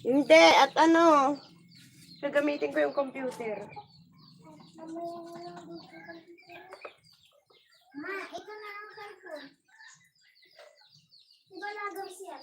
Hindi, at ano, gagamitin ko yung computer. Ma, ito na ang cellphone. Diba lagaw siya?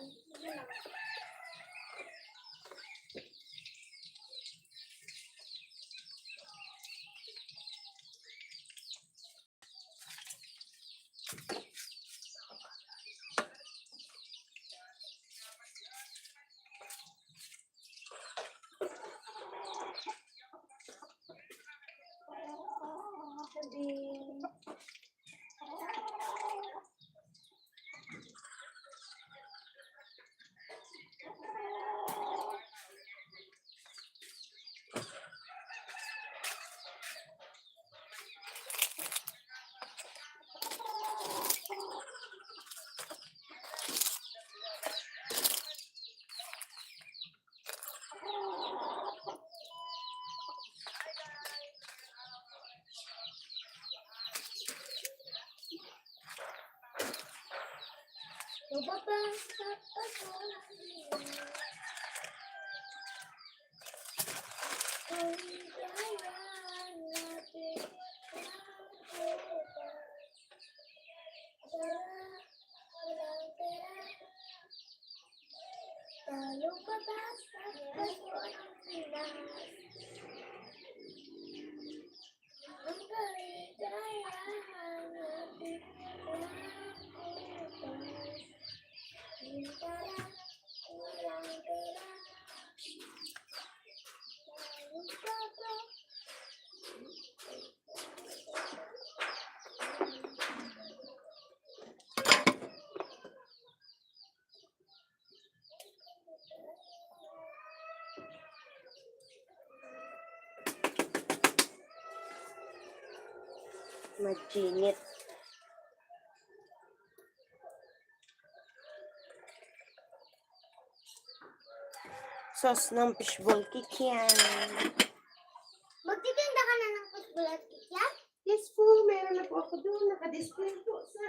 Magingit. Sauce ng fishball cake yan. Magtitinda ka na ng football at kikyan? Yes po, meron na po ako doon. Naka-display po sa...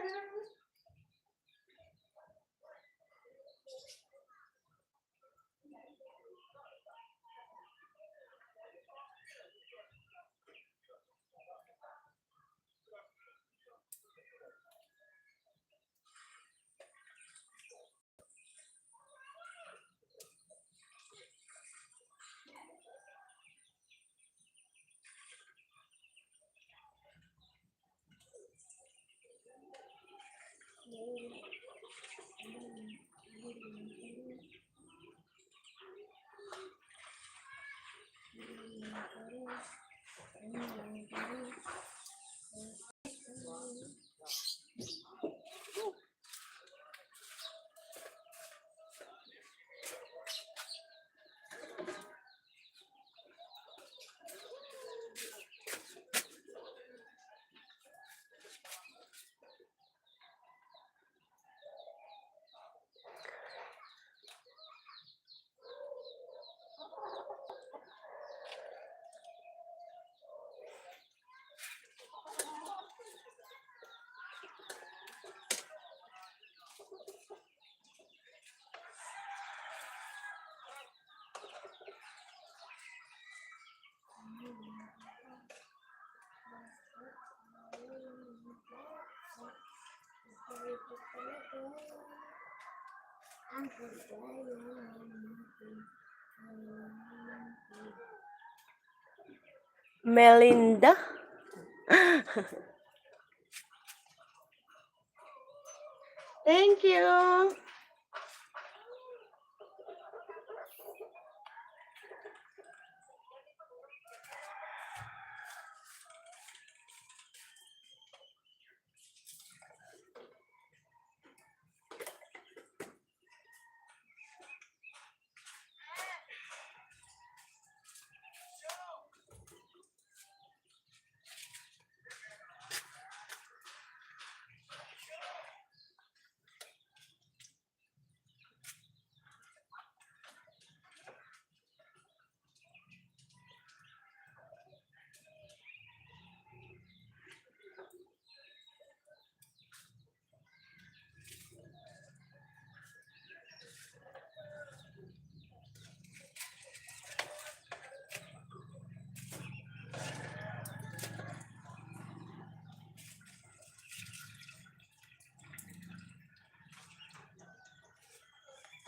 Melinda? Thank you.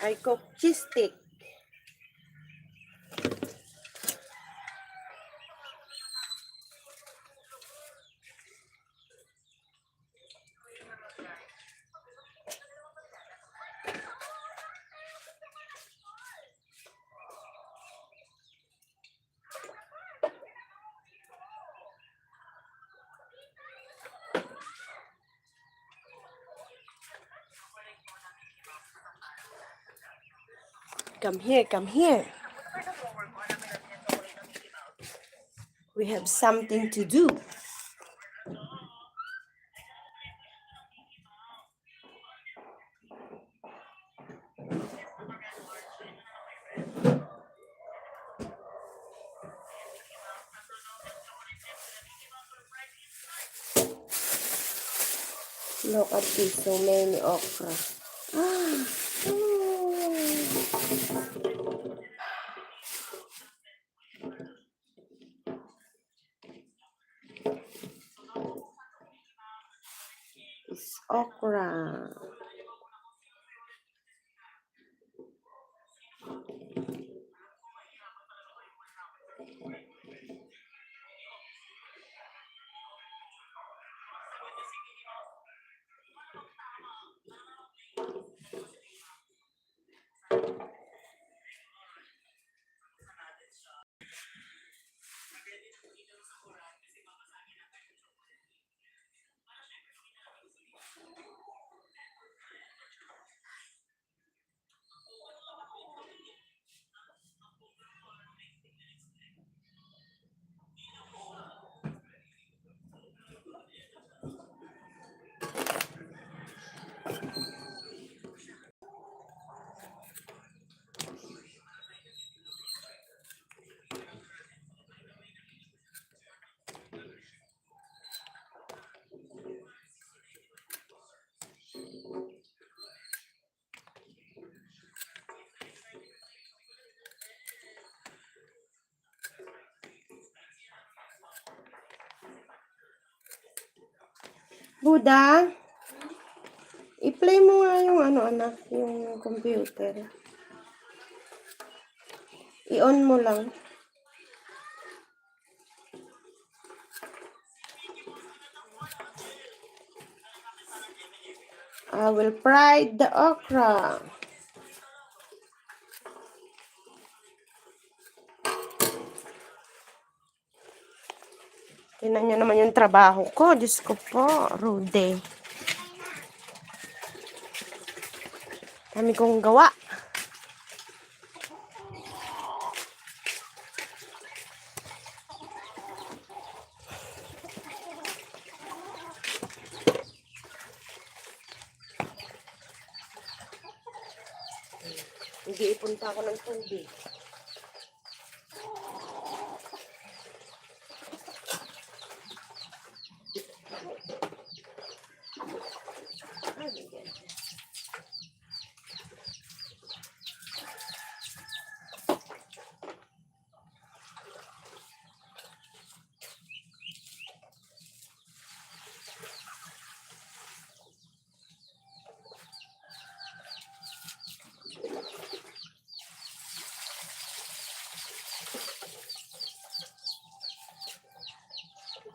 I cook cheese stick. Come here, come here. We have something to do. Look at this, so many okra. Ah, it's okra. Buda, i-play mo nga yung ano, anak, yung computer. I-on mo lang. I will fry the okra. Tingnan nyo naman yung trabaho ko. Diyos ko po, Rude. Kami kong gawa. Nag-iipon pa ako ng tubig.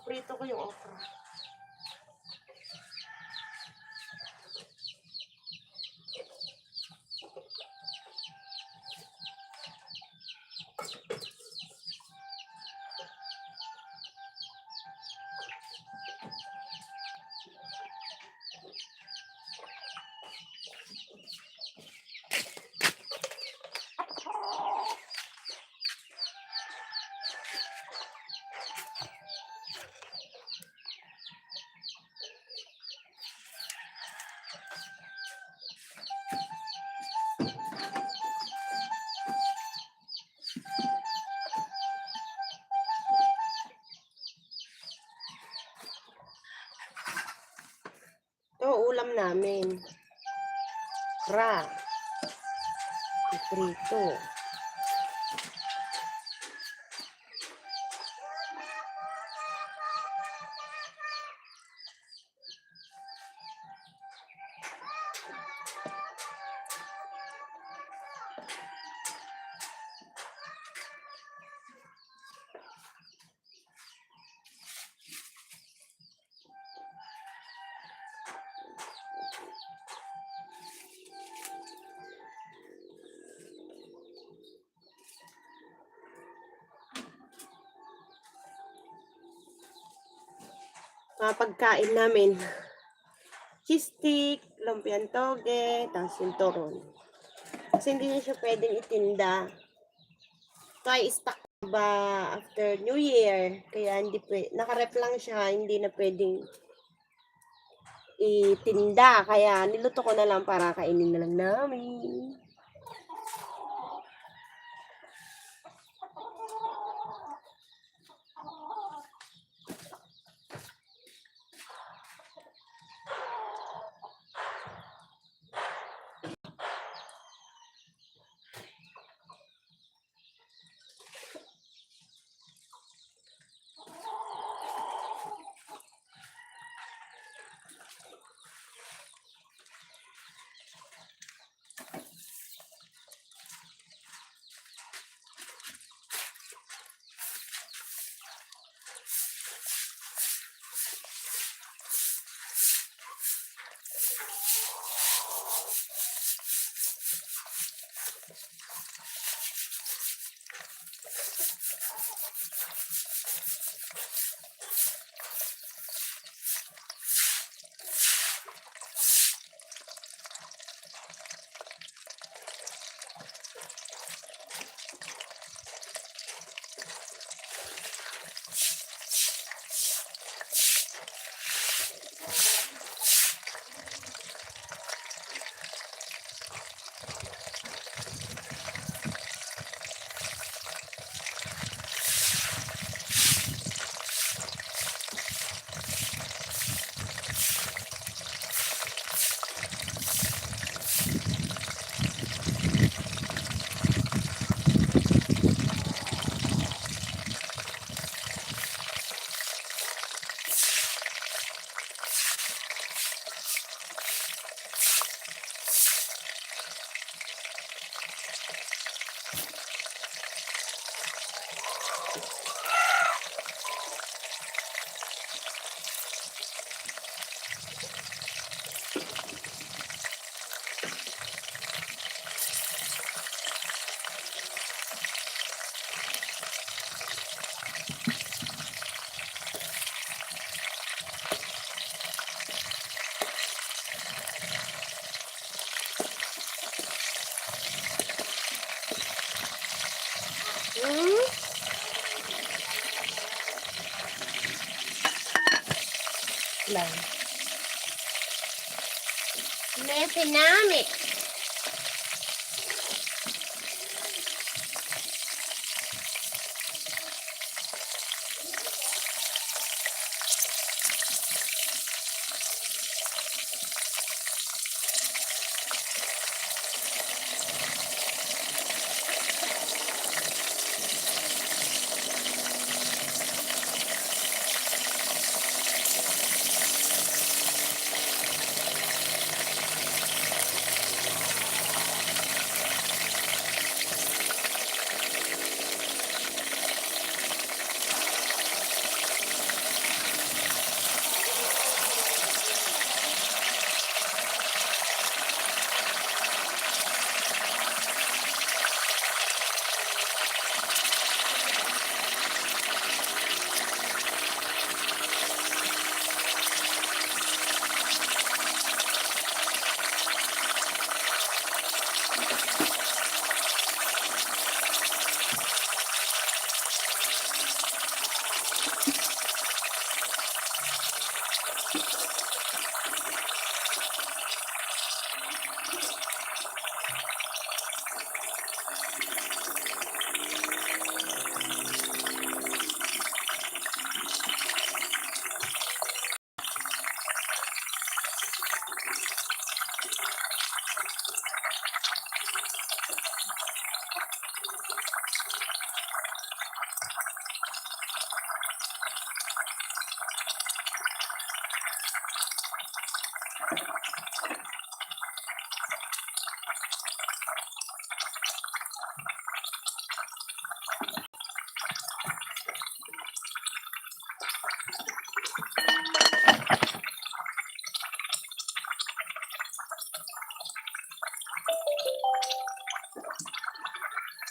Prito ko yung okra. Ito, ulam namin. Okra. Prito. Mga pagkain namin. Cheese stick, lumpiang toge, tapos yung turon. Kasi hindi na siya pwedeng itinda. Kaya stock ba after New Year. Kaya hindi nakarep lang siya, hindi na pwedeng itinda. Kaya niluto ko na lang para kainin na lang namin. Lang. May pinamit.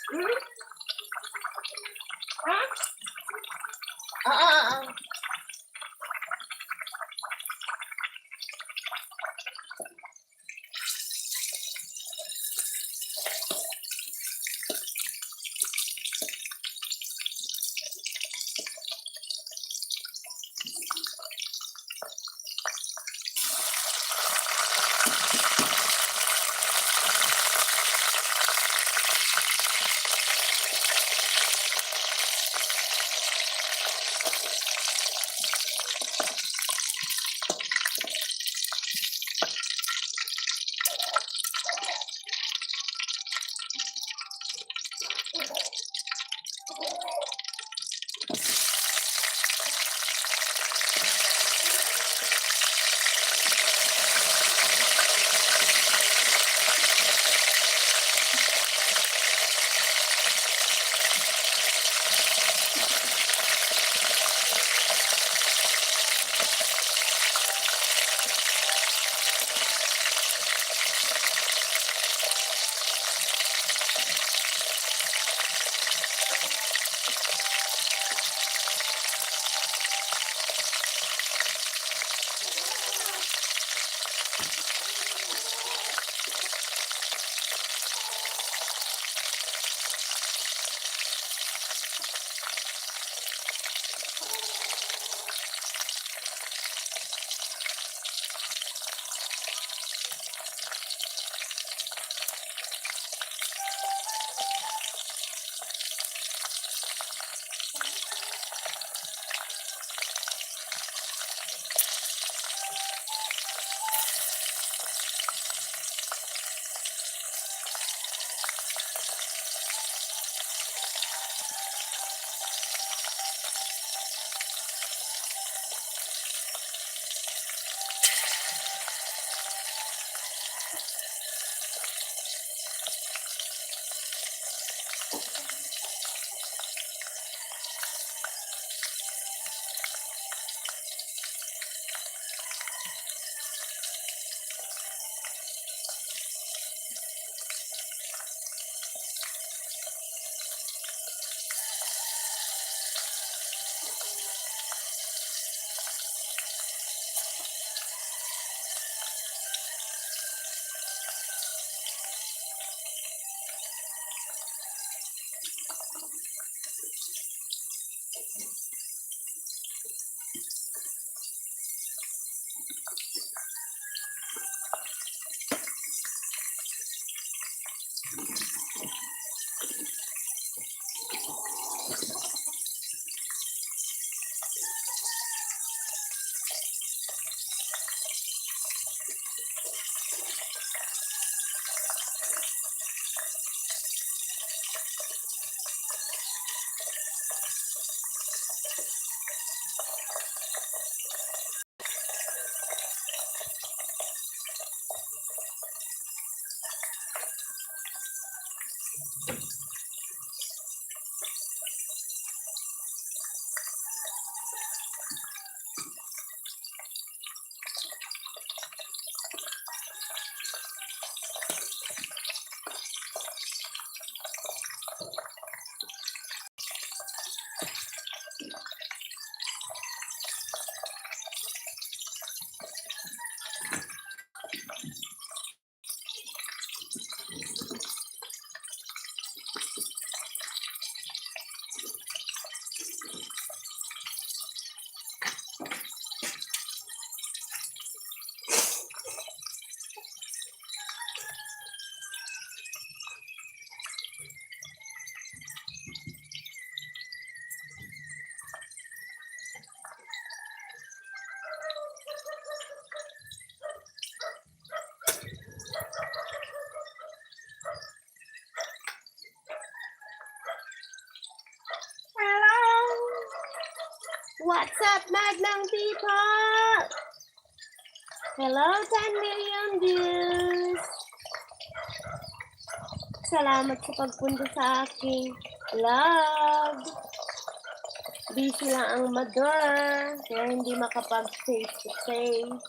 Hmm? Ha? Oo. Hello! What's up, madlang people? Hello, 10 million views! Salamat sa pagpunta sa aking vlog. Busy lang ang mother, kaya hindi makapag face to face.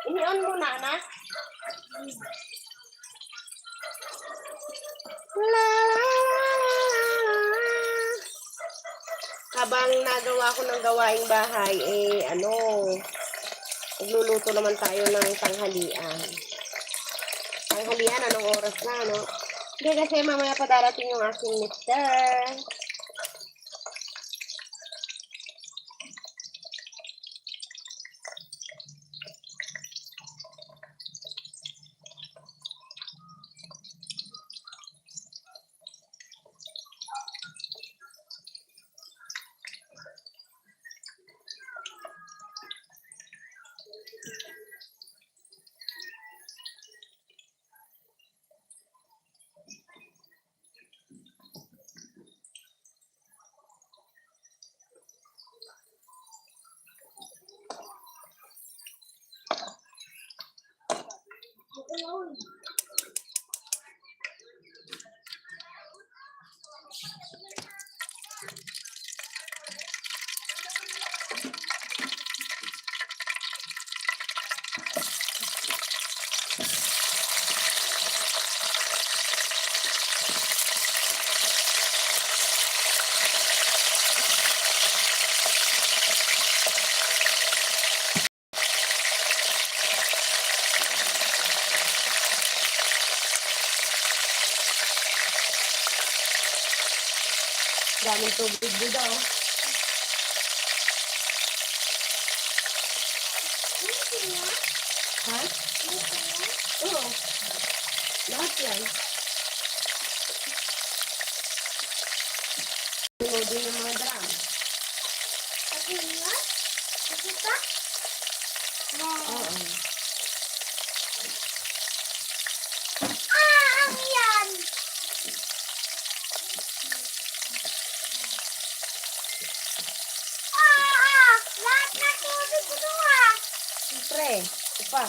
Ini-on mo na, anak. La, la, la, la. Habang nagawa ko ng gawaing bahay, nagluluto naman tayo ng tanghalian. Tanghalian, anong oras na, no? Hindi kasi mamaya pa darating yung aking mister. Daming tubig dito, oh. Ha? Oo. Lahat yan. Loading yung mga drum. Oo. Ang yan! Lahat na tubig ko doon. Siyempre, ito pa.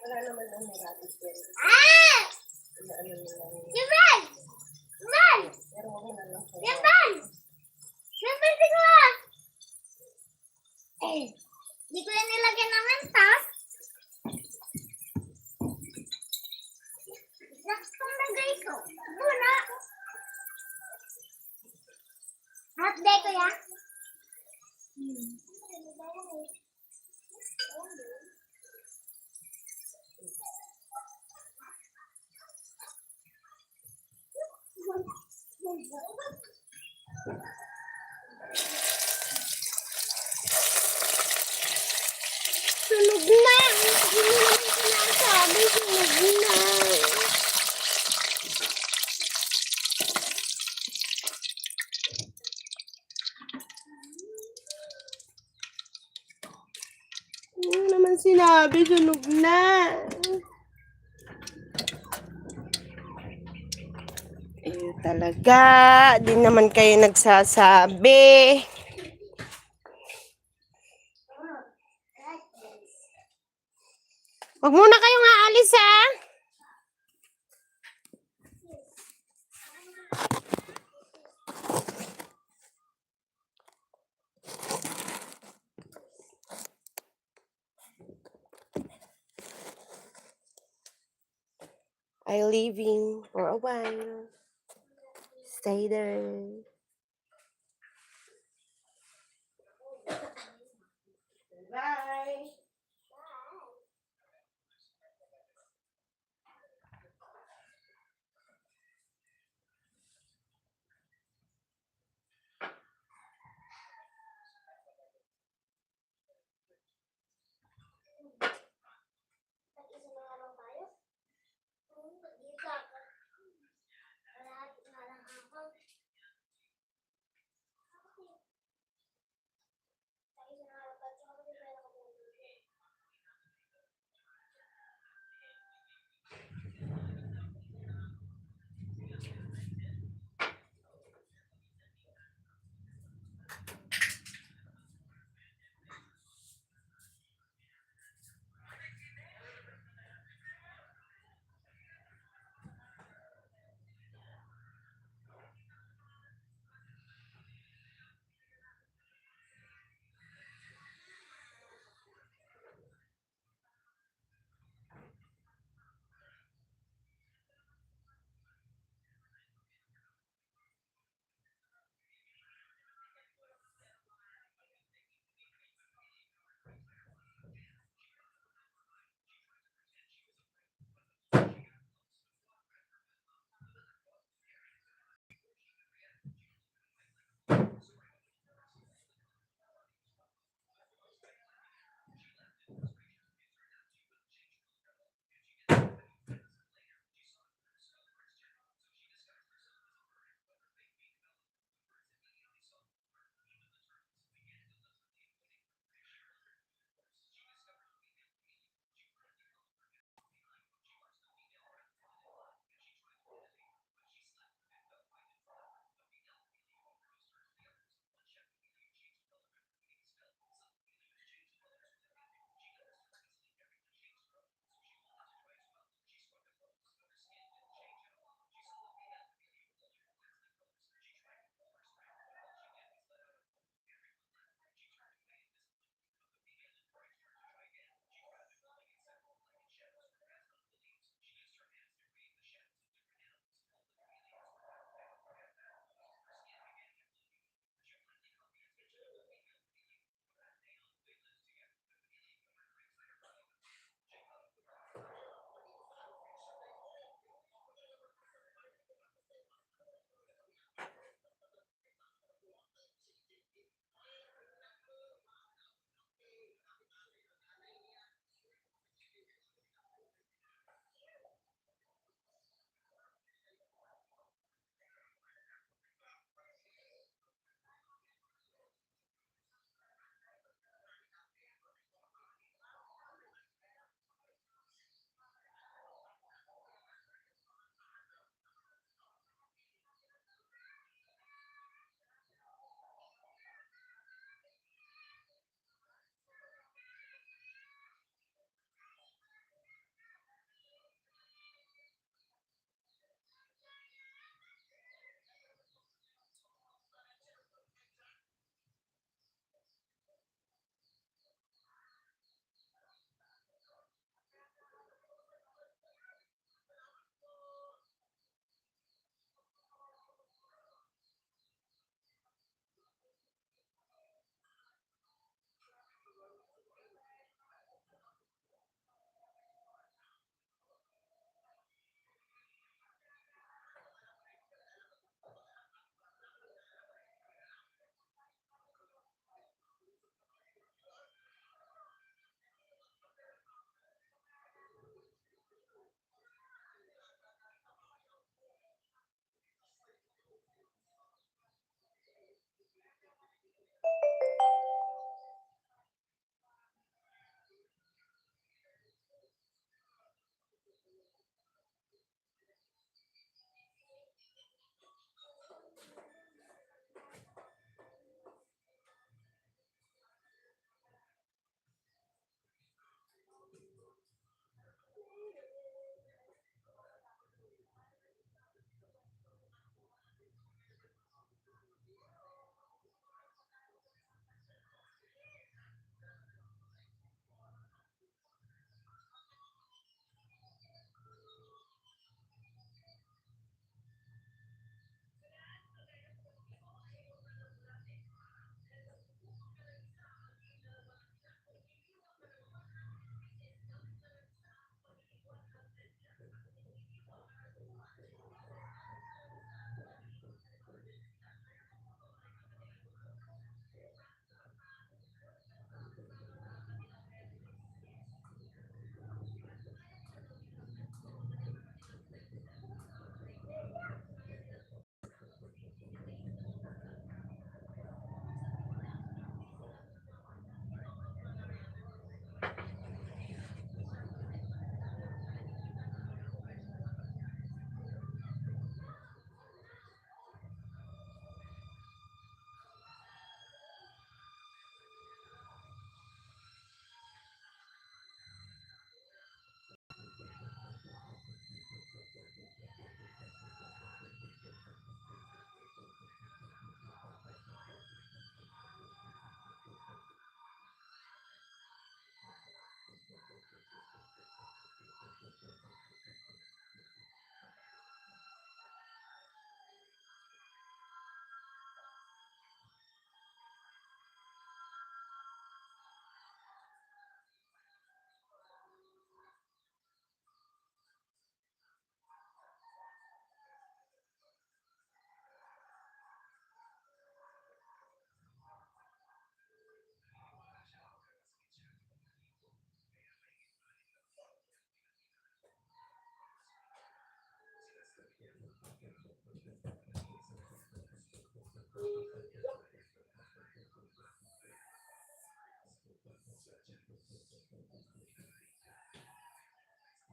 Wala naman ang rabbit yan. Ah! Ano lang. Yaman! Yaman! Pero wala na lang. Yaman! Yaman, sigla! Eh, di ko yan nilagyan ng mentas. Laksong lagay ko. Muna. Hot day ko ya. Sunog na! Hindi mo naman sinasabi, sunog na! Hindi mo naman sinabi, sunog na! Eh talaga, di naman kayo nagsasabi. Huwag muna kayong aalis, ha? I'm leaving for a while. Stay there. Bye.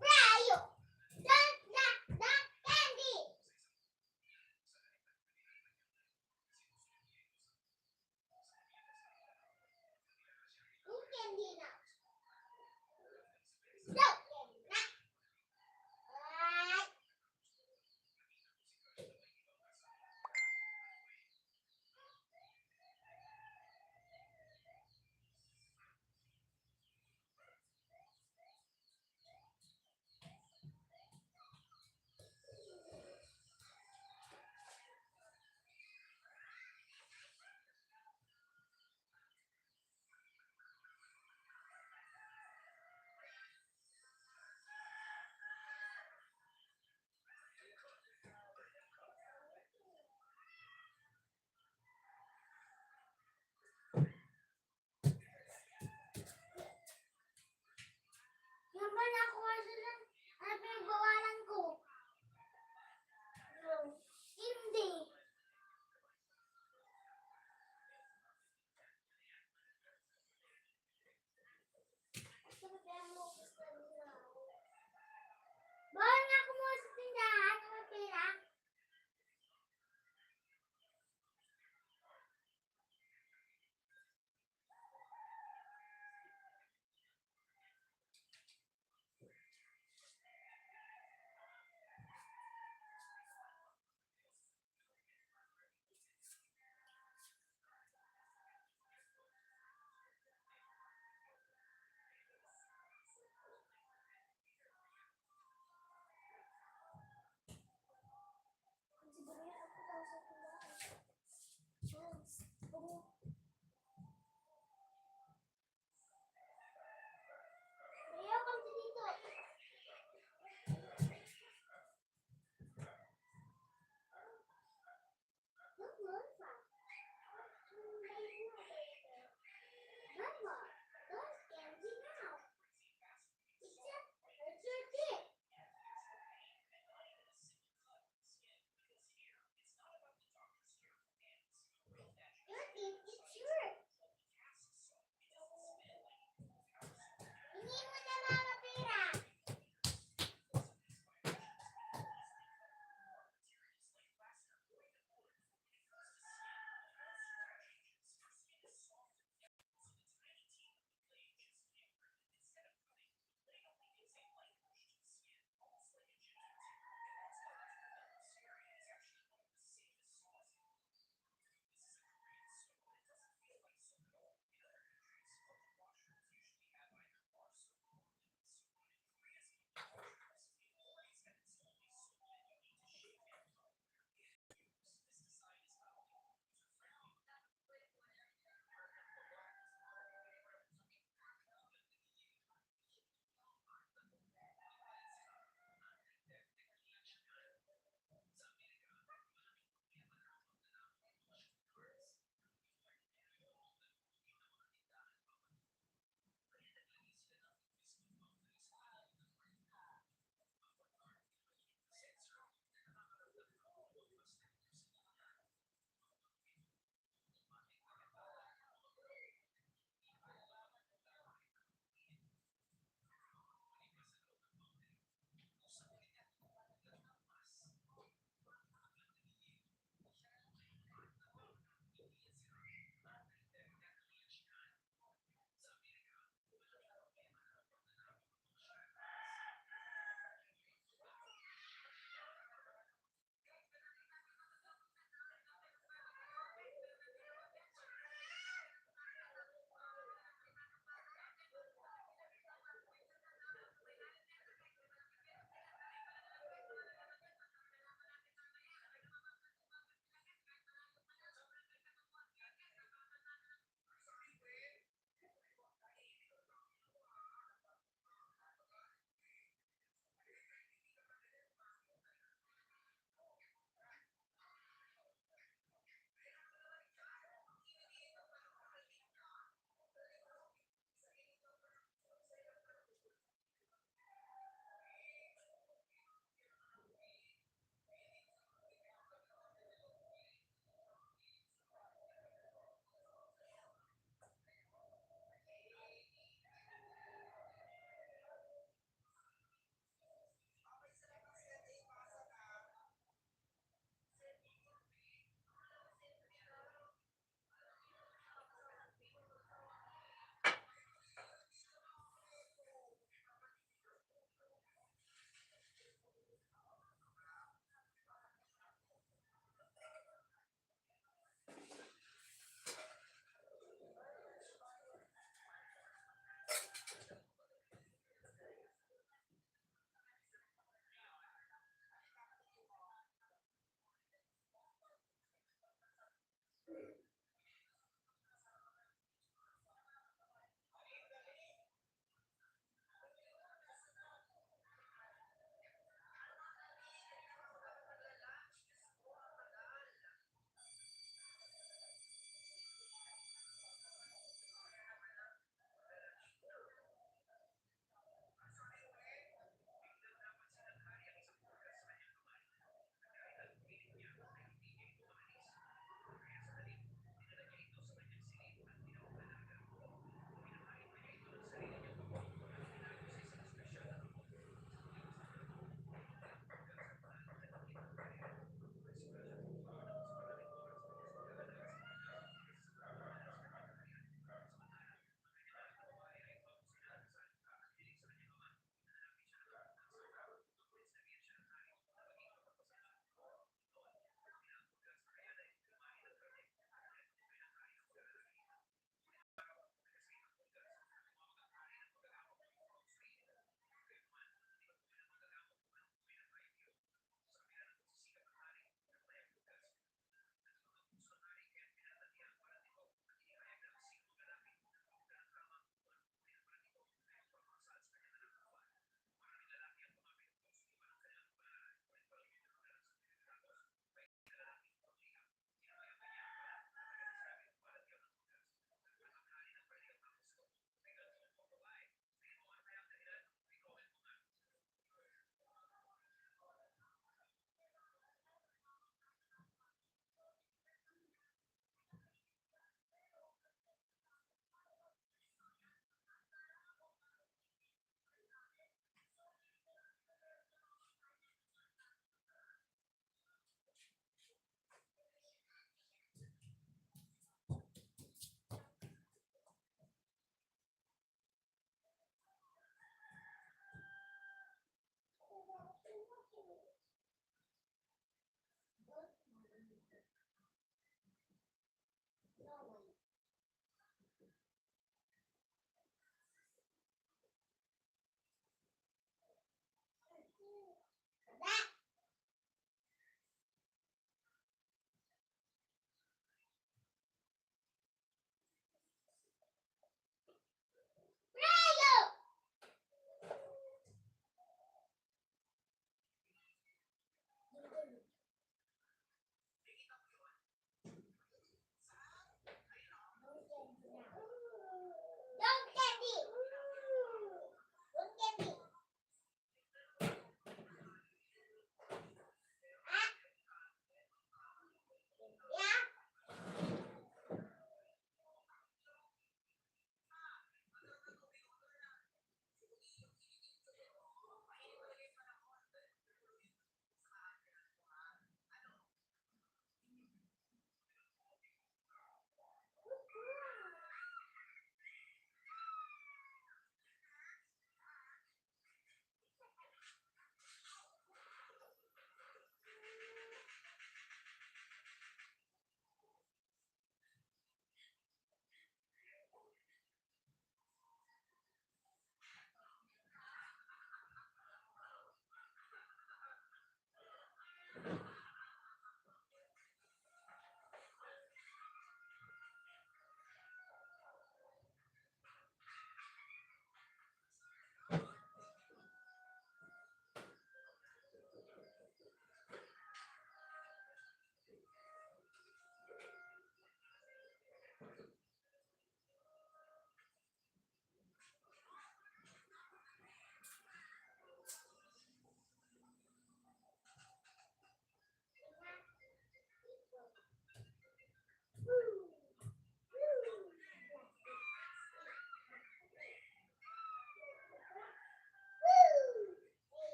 Rayo! Don't candy! Yung candy na. Don't candy na. Ay!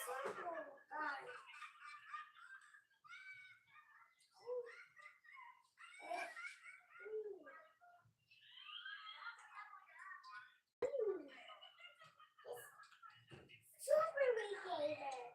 Super vacator.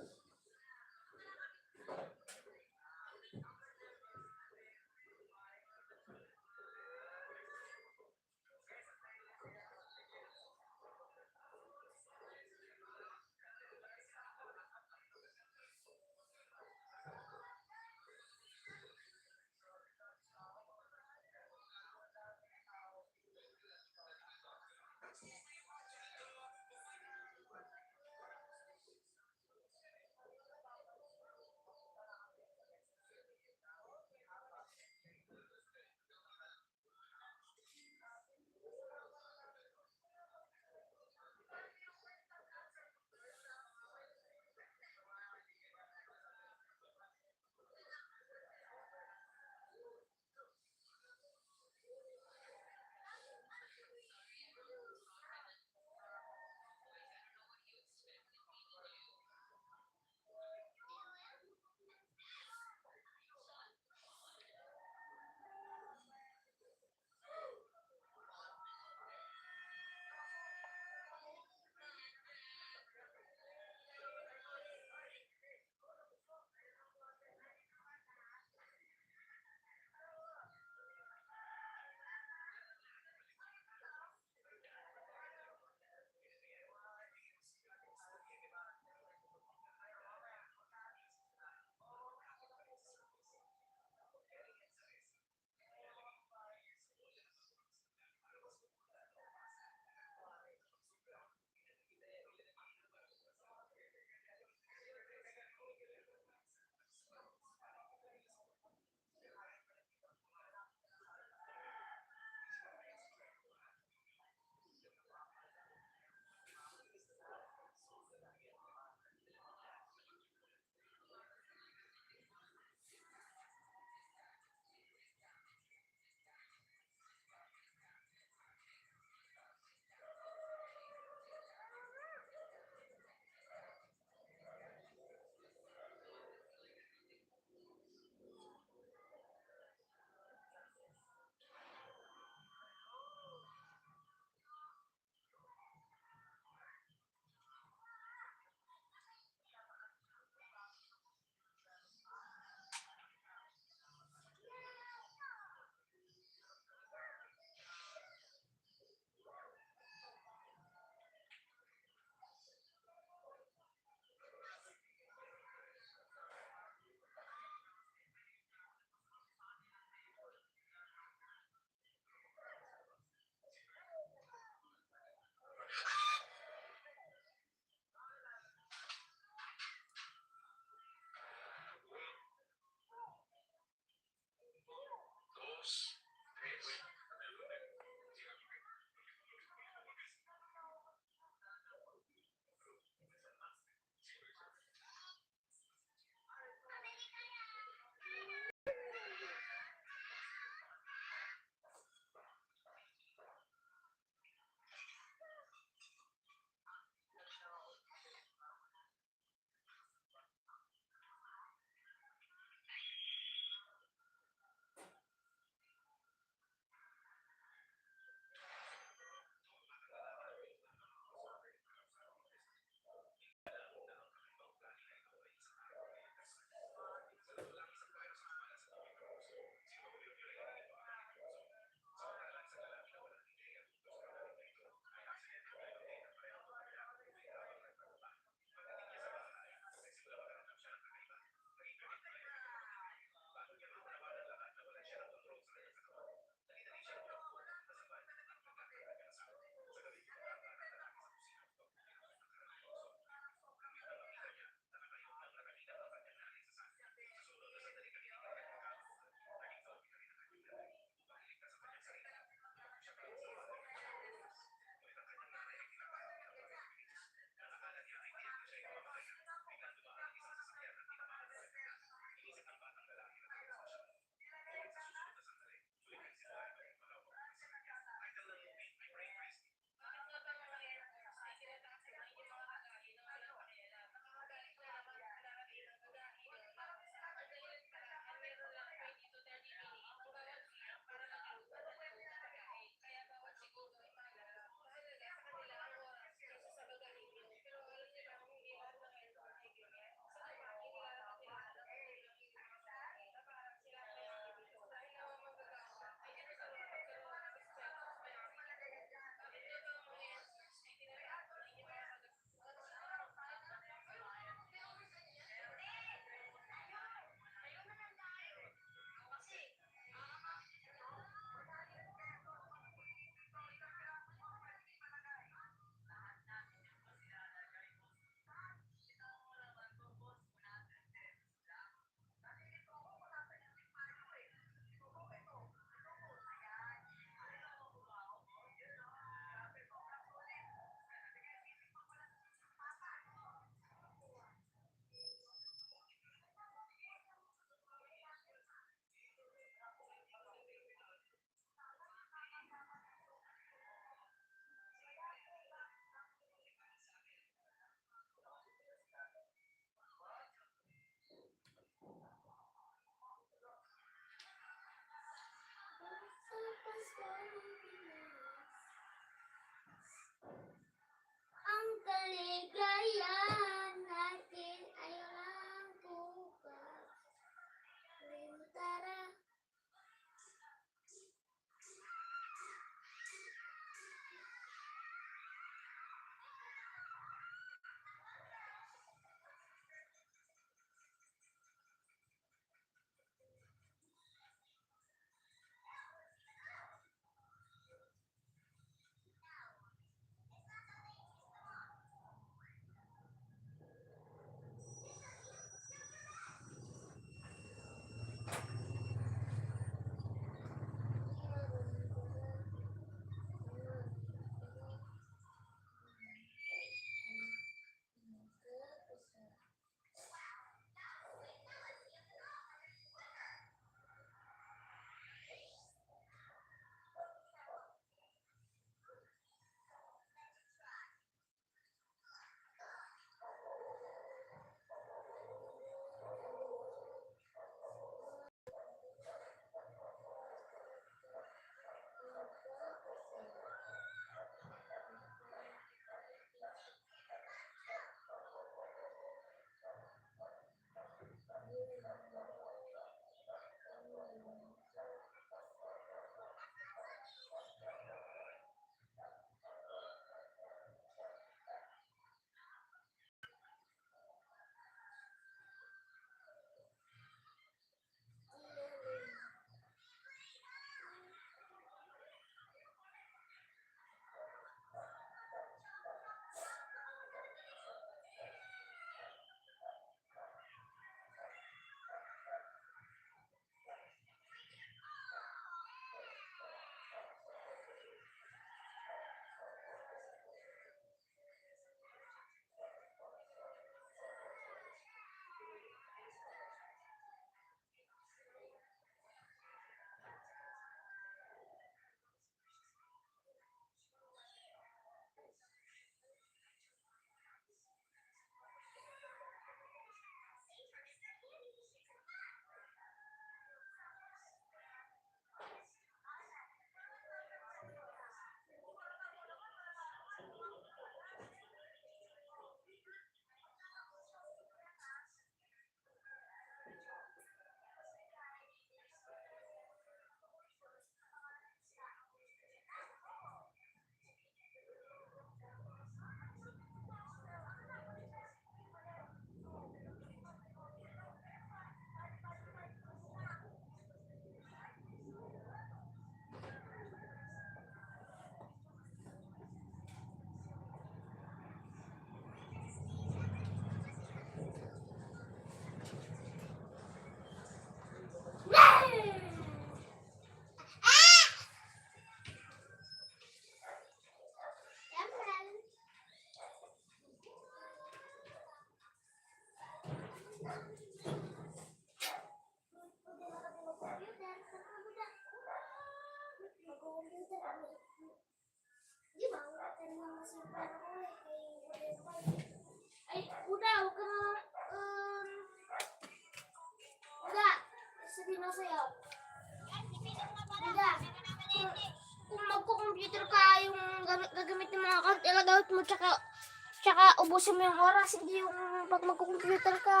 gagamitin mo ang account, ilagout mo, tsaka ubusin mo yung oras, hindi yung pag magko-computer ka,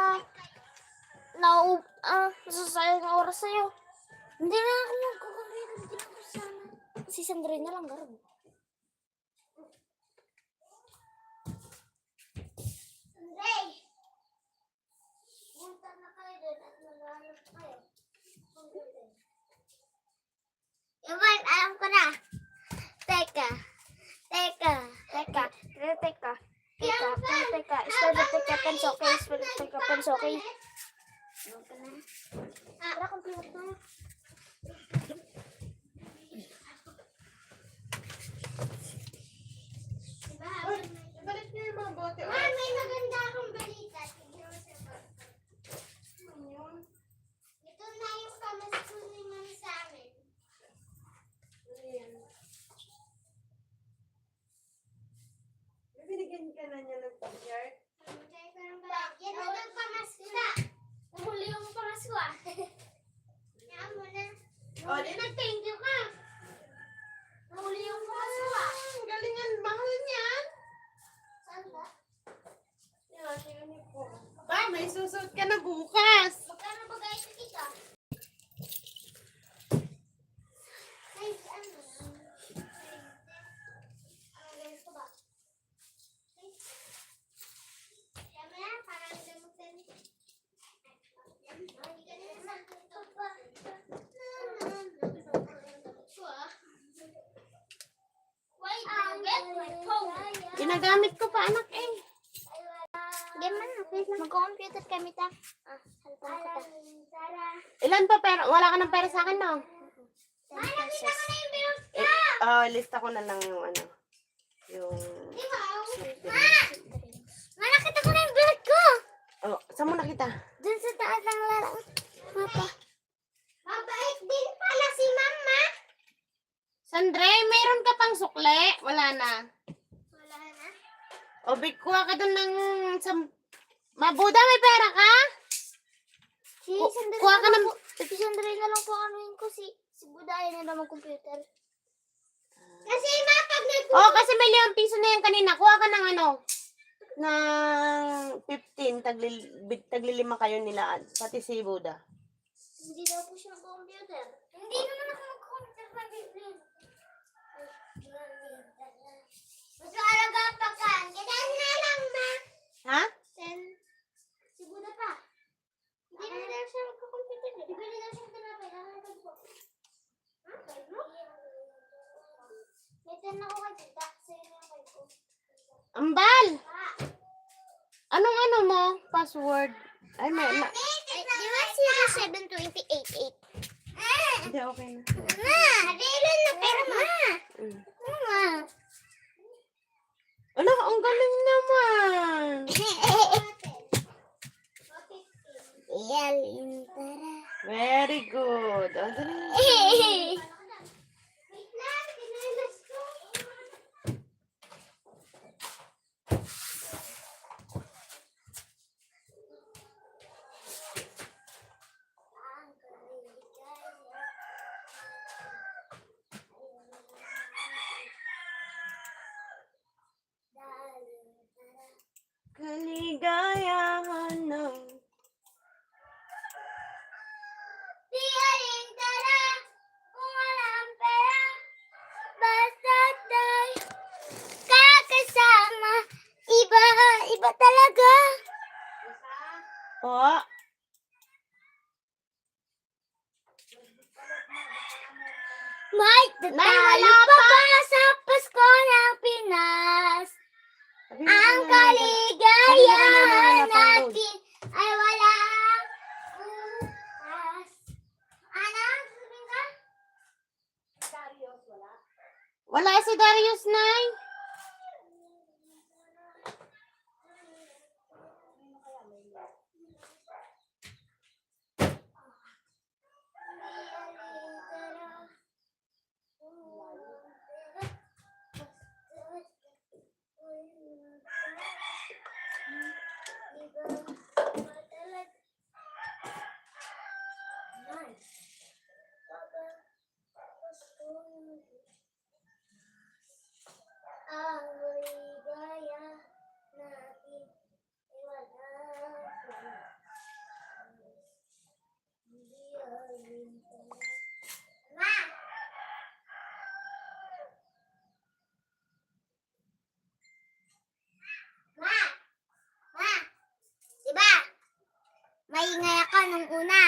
nasasayang ang oras sa'yo. Hindi na ako magko-computer, hindi na ako sana. Si Sandrine na lang, garag. Sandrine! Punta na kayo doon at mag-aaral kayo. Yaman, alam ko na. Teka. Pensoke. Alam ko na. Tara, complete na. Balik niyo yung mga bote. Ma, may maganda akong balita. Tignan mo sa bote. Ito na yung kamasunin namin sa amin. Binigyan ka na niya ng t-shirt. Yan na nagpamasko na. Nahuli yung pamasko ah. Yan mo na. Oh, di Nag-thank you ka. Nahuli yung pamasko ah. galingan, mahal niyan. Saan ba? Ba, may susuot ka na bukas. Magkano ba guys kita? Guys, ano? Ang ganito ba? Yan mo na, parang gamutan. Ginagamit ko pa, anak eh. Mag-computer kami ta. Halpan kita. Ilan pa pera? Wala ka ng pera sa akin, no? Nakita ko na yung bilog. Lista ko na lang yung ano. Yung... Di ba? Nakita ko na yung bilog ko. Oh, saan mo nakita? Dun sa taas ng larang mapa. Mabait din pala si Mama. Sandre, mayroon ka pang sukle? Wala na. Wala na. O, kuha ka dun ng... Mabuda, may pera ka? Si Ku- Sandrine kuha ka na lang ng- po. Si Sandrine na lang po anuin ko si Buday na naman computer. Kasi pag Oh, kasi may 5 piso na yan kanina. Kuha ka ng ano? Ng 15. Tagli 5 kayo nila. Pati si Buda. hindi daw po siya computer. Hindi naman ako mag-computer pa din. Mas maalaga pa ka. Ganyan na lang, Ma. Ha? Sen, si Buda pa. Hindi naman daw siya mag-computer. Di ba daw siya tinapay? Nakakagod po. Ha? Kayo mo? May 10 ako kay Tita. Sa'yo na kayo ko. Ambal! Ah. Anong ano mo? Password? Ay, may... Di ba 07288? Hindi, okay na. Ma, dailan na pera, Ma. Mm. Ma. Ano, ang galing naman. Iyal yung pera. Very good. Ang galing. Wait lang, tinalas ko. Kaligayahan ng... Di aling tara, kung walang pera, basta tayo kakasama. Iba talaga. Po. May Nay, tatalo wala pa ba sa Pasko ng Pinas? Sabi mo Ang kanina, wala kaligayahan pang load. natin ay walang bukas. Ano? Sabihin ka? Darius, wala? Wala si Darius, Nay. nung una.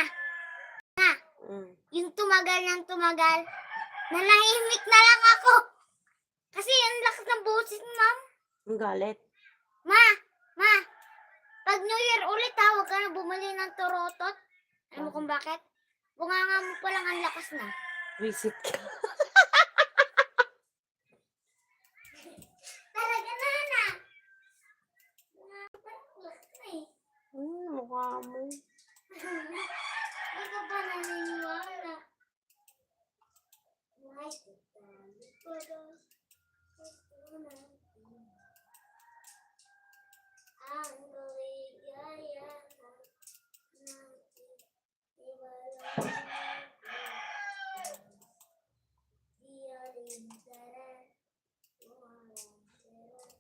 Mm. Yung tumagal ng tumagal, nanahimik na lang ako. Kasi ang lakas ng boses ni ma'am. Ang galit. Ma, pag New Year ulit ha, huwag ka na bumili ng turotot. Alam mo kung bakit? Bunganga mo pa lang ang lakas na. Visit ka. Talaga na. Bunganga pa lang ang lakas na eh. Mukha mo. Hindi ka pa naniniwala. Ay, ang kaligaya natin iwalaan di rin sarap umarang sarap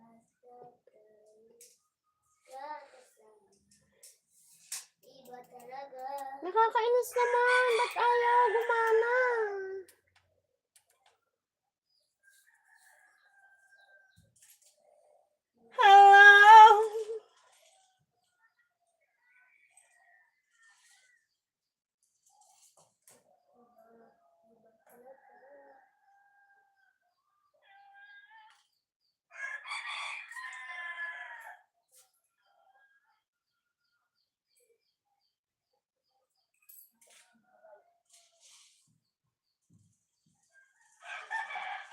basta kayo kakasama iba talaga. Nakakainis naman. Ba't ayaw gumana? Hello?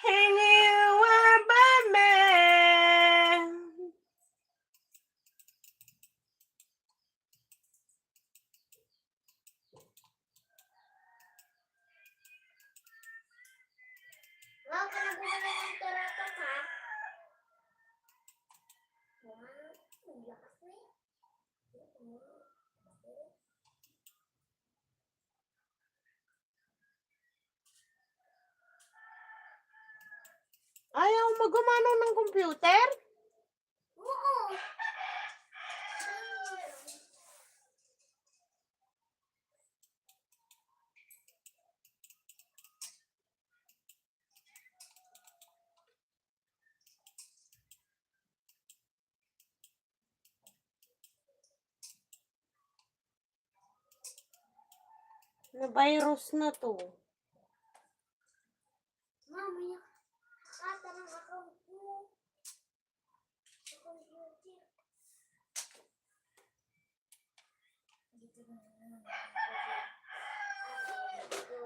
Hingi ba man? Wow, ka na bumili ng turotot ha? Wow, ang lakas na eh. Ayaw magumano ng computer? Oo. Na virus na to. Mamaya, kata ng account mo. Sa computer. Dito na lang. Dito.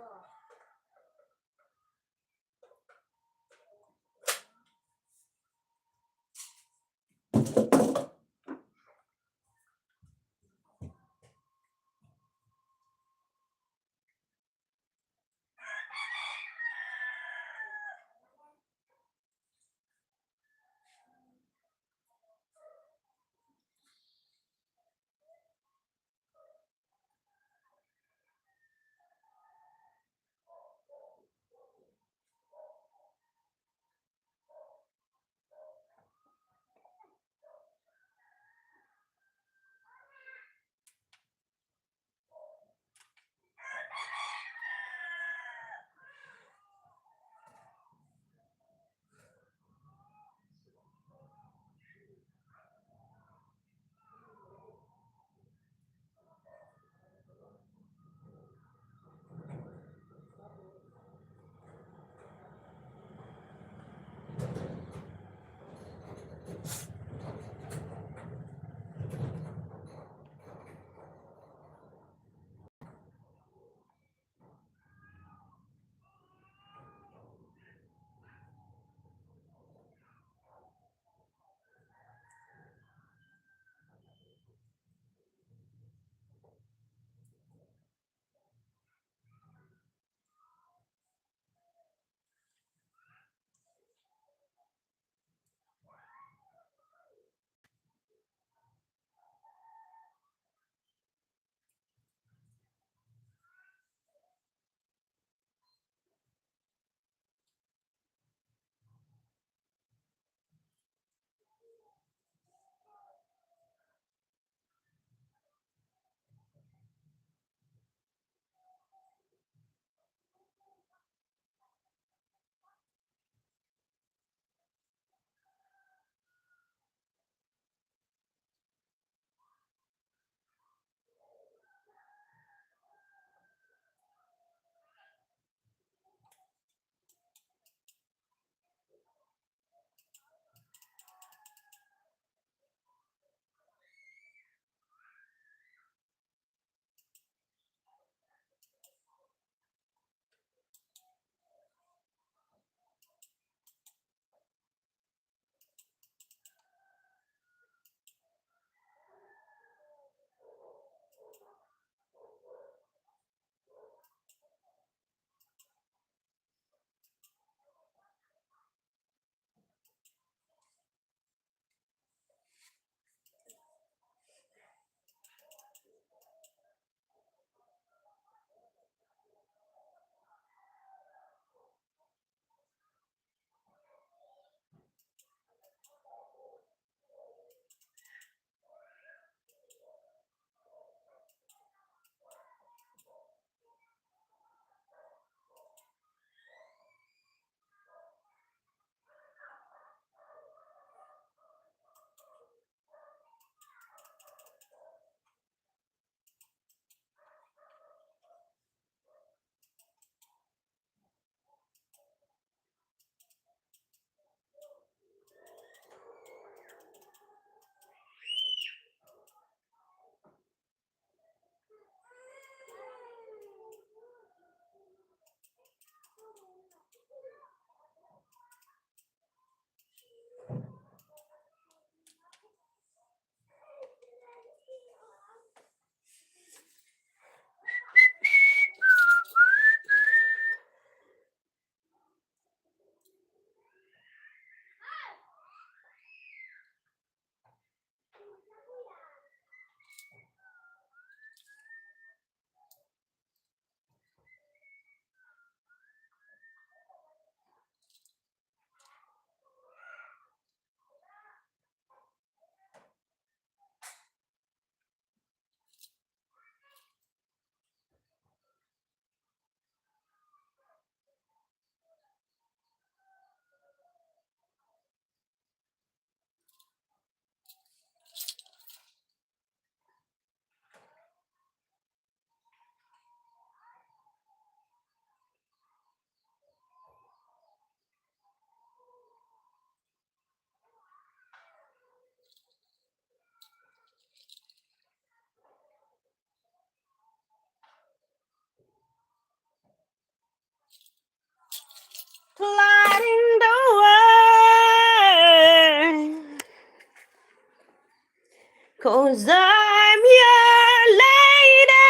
'Cause I'm your lady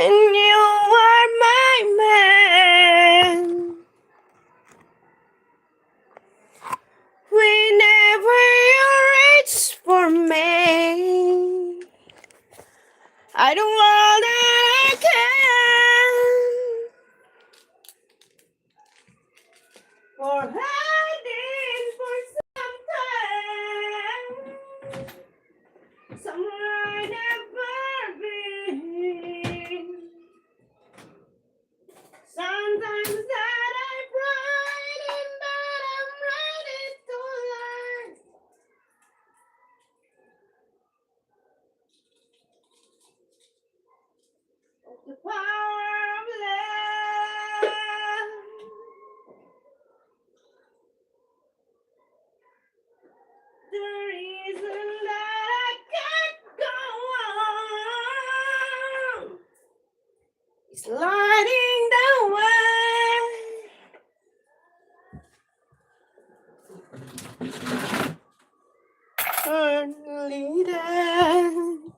and you are my man. Whenever you reach for me, I do all that I can for hiding for some time, somewhere I never been. Sometimes that I frightened, but I'm ready to learn. The power of love. The reason that I can't go on is lighting the way. Only then,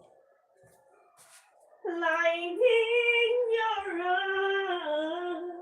lighting your arms.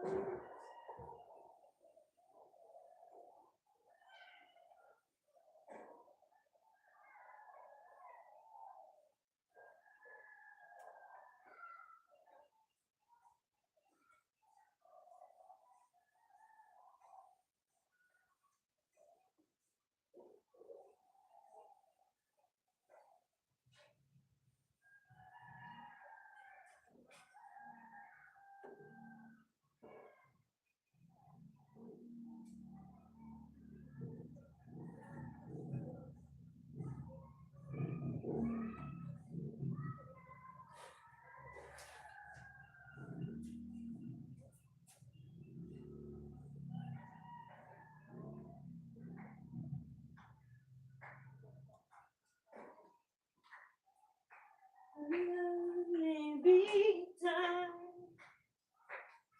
Maybe time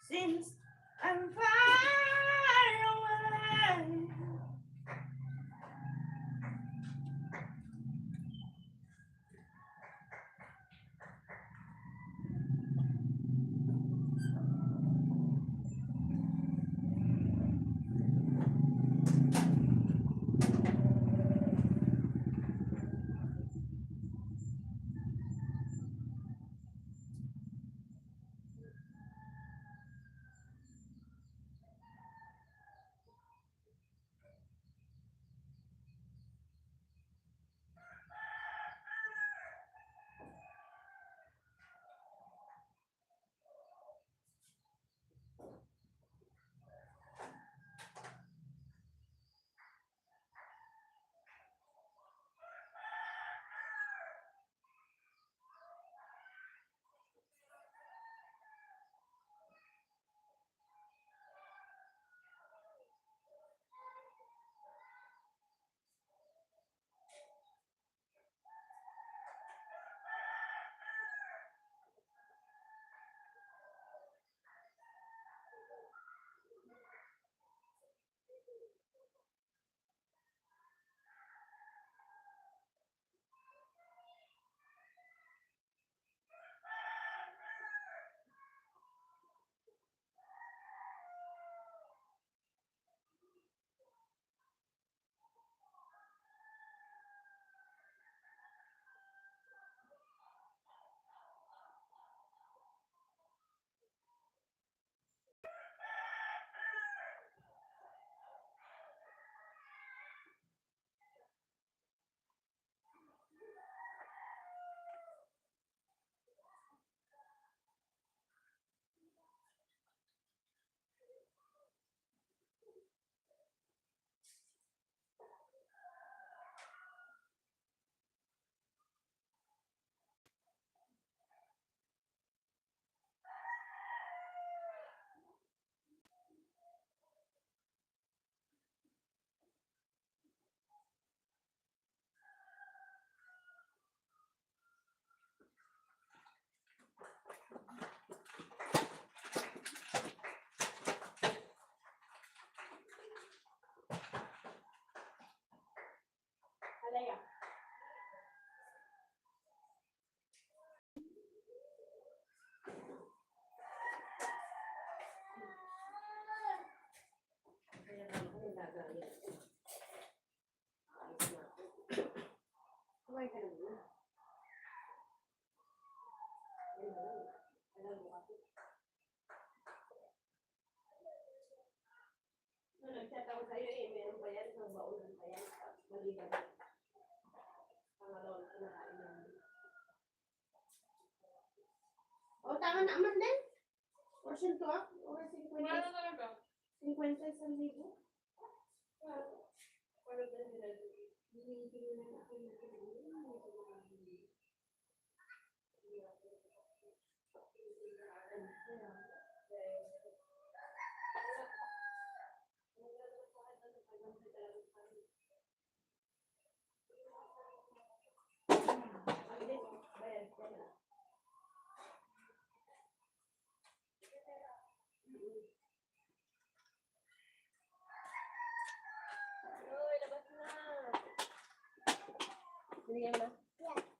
since I'm far away. Okay ka naman. Nung nag-chat ako sa'yo meron pa yan, isang baunan pa yan. Maliban. Pangalawa na nakain namin. O, tama na aman din. Portion to ah. Or 50. 50 isang libo. Wala ba nila? Hindi na ako Uy, labas na. Binigyan mo na? Yeah.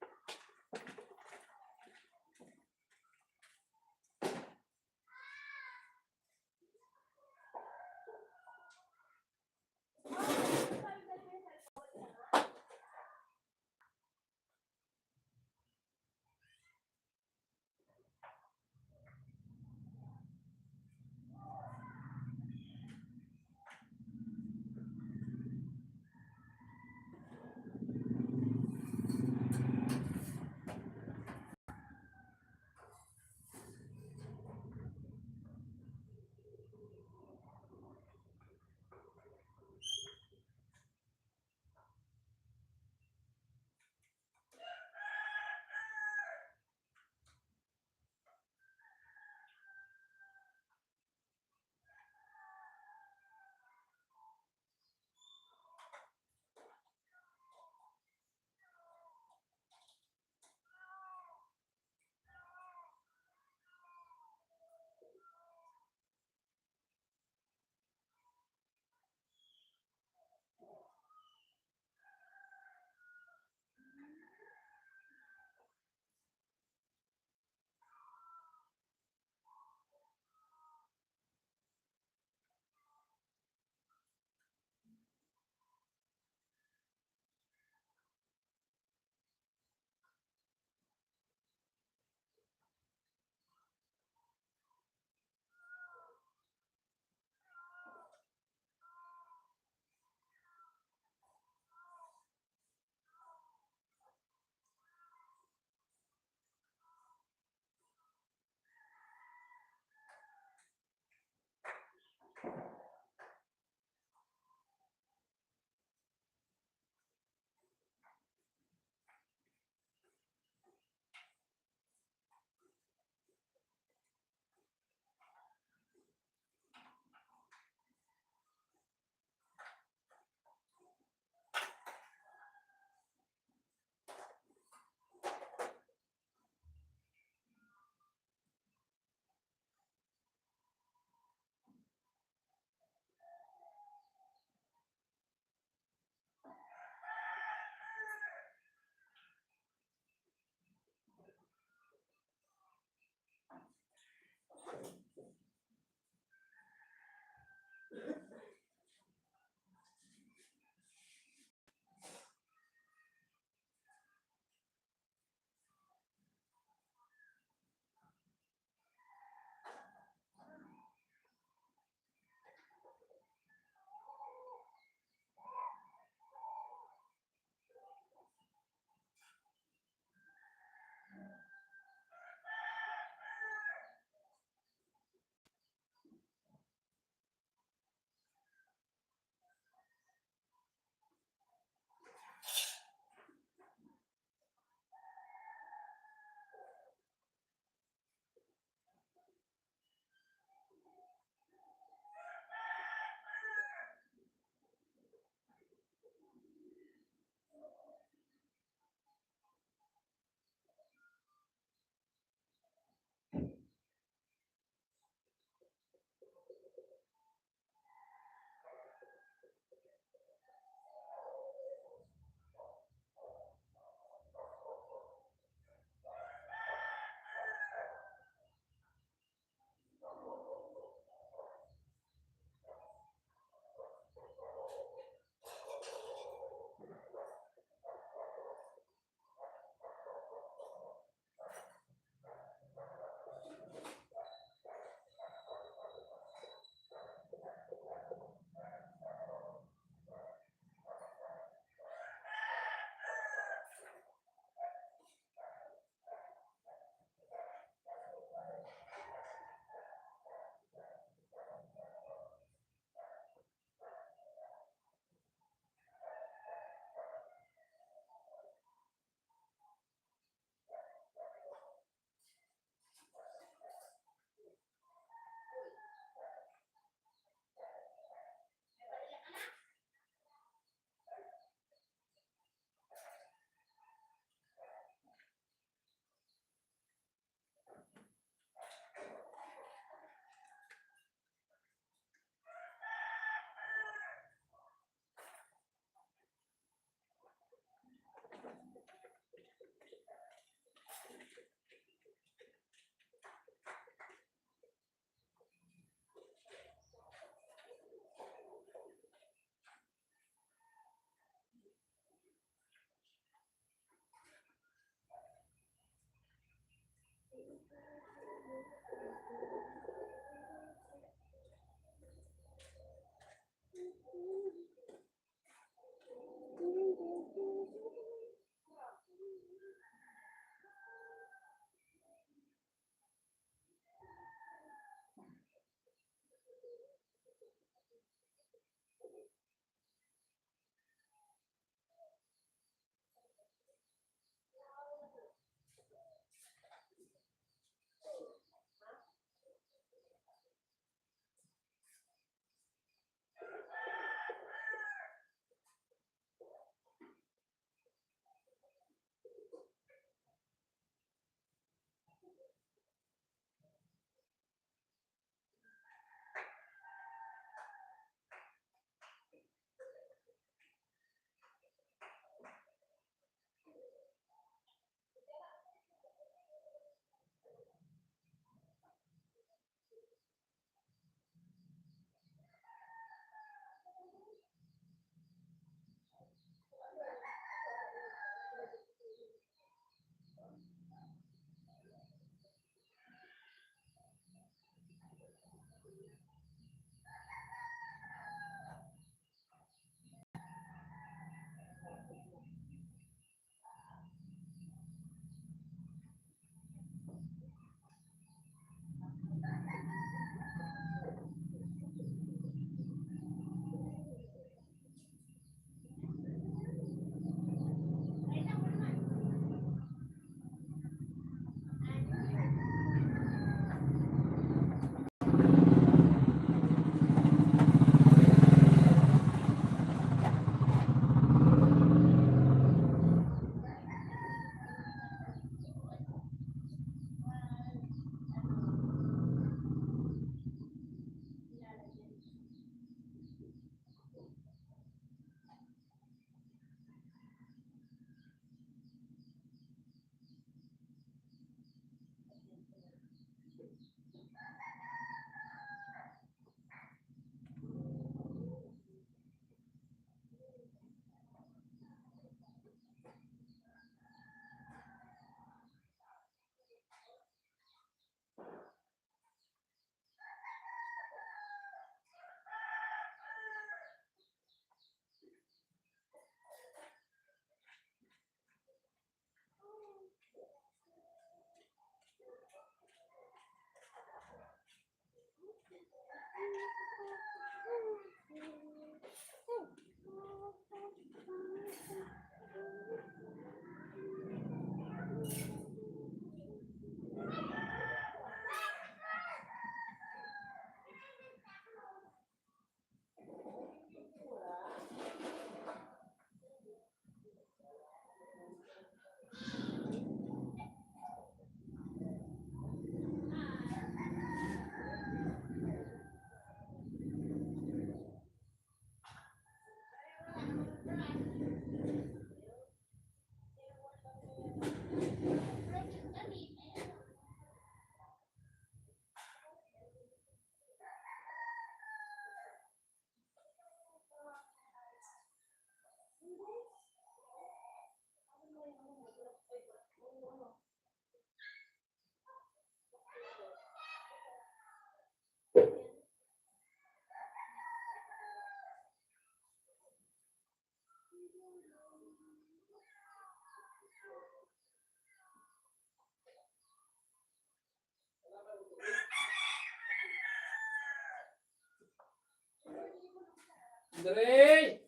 Andre!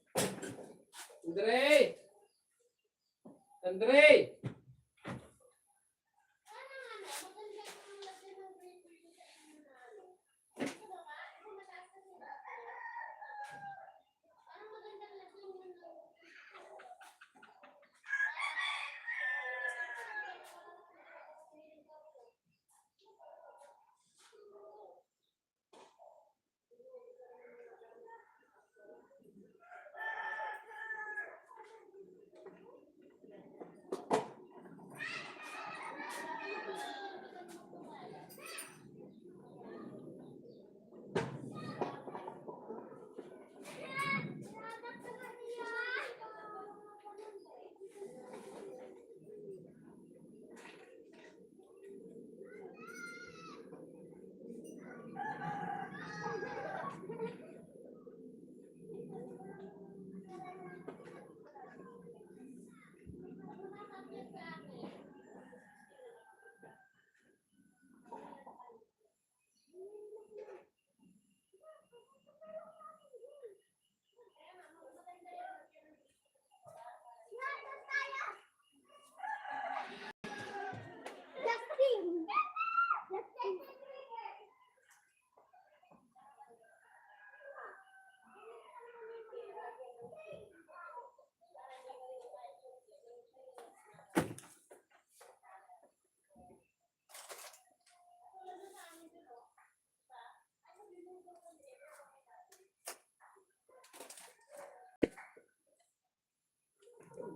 Andre! Andre!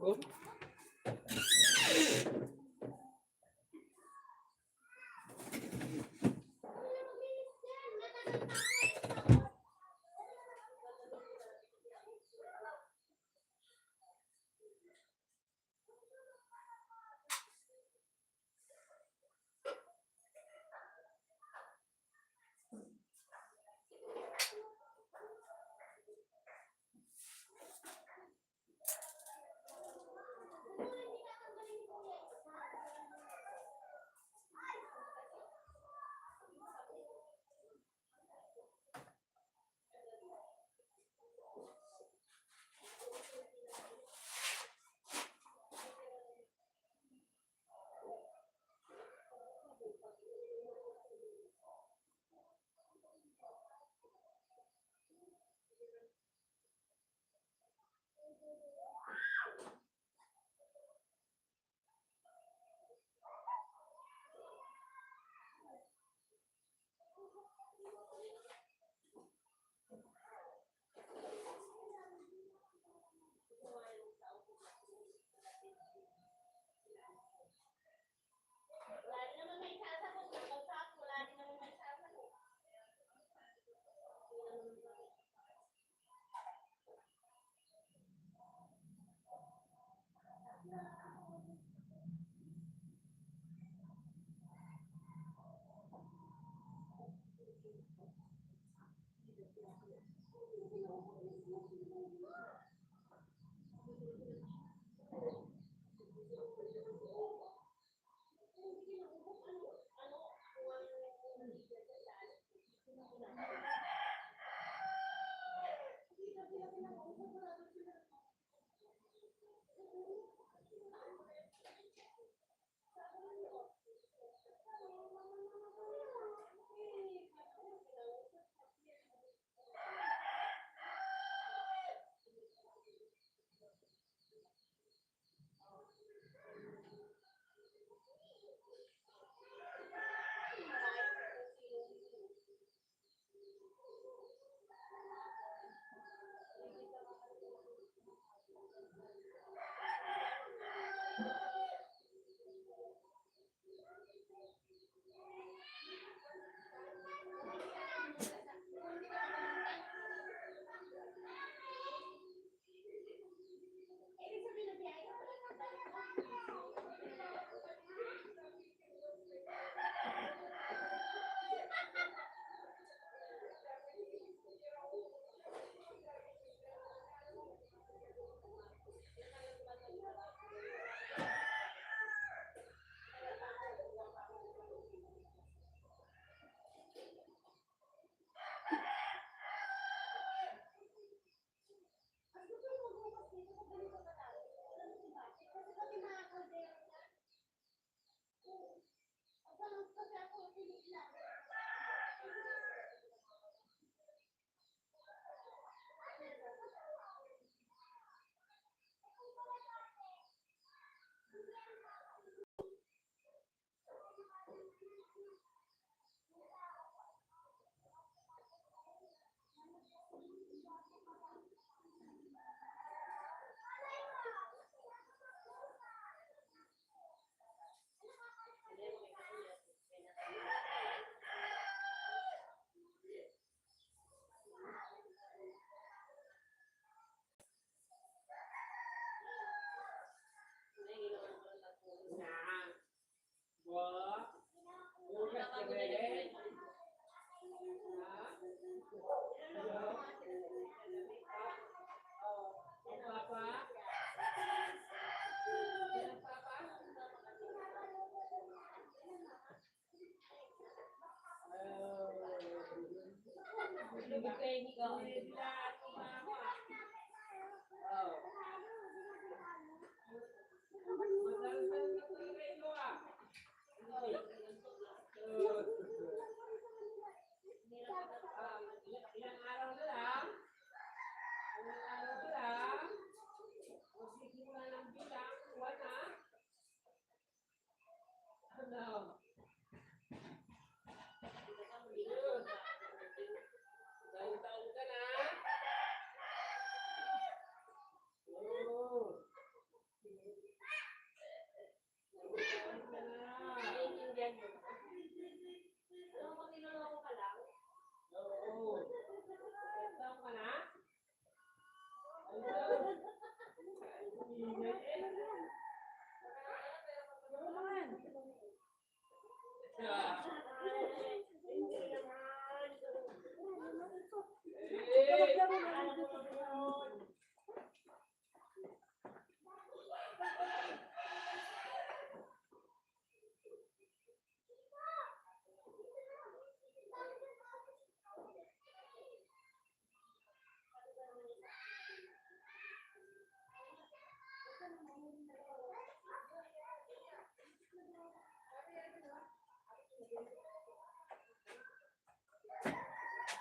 Go.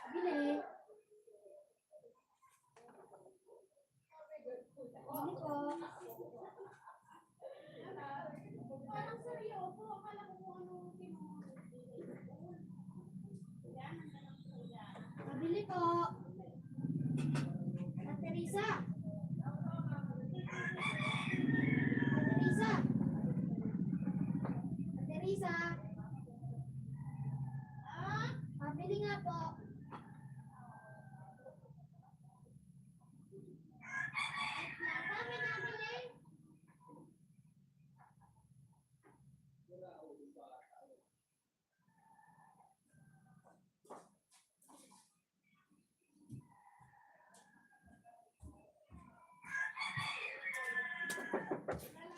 Bili. Bili ko. Parang seryoso. Akala ko kung ano Pabili po. Ate Teresa. Ate Teresa. Ate Teresa. Pabili nga po. Kami nabili.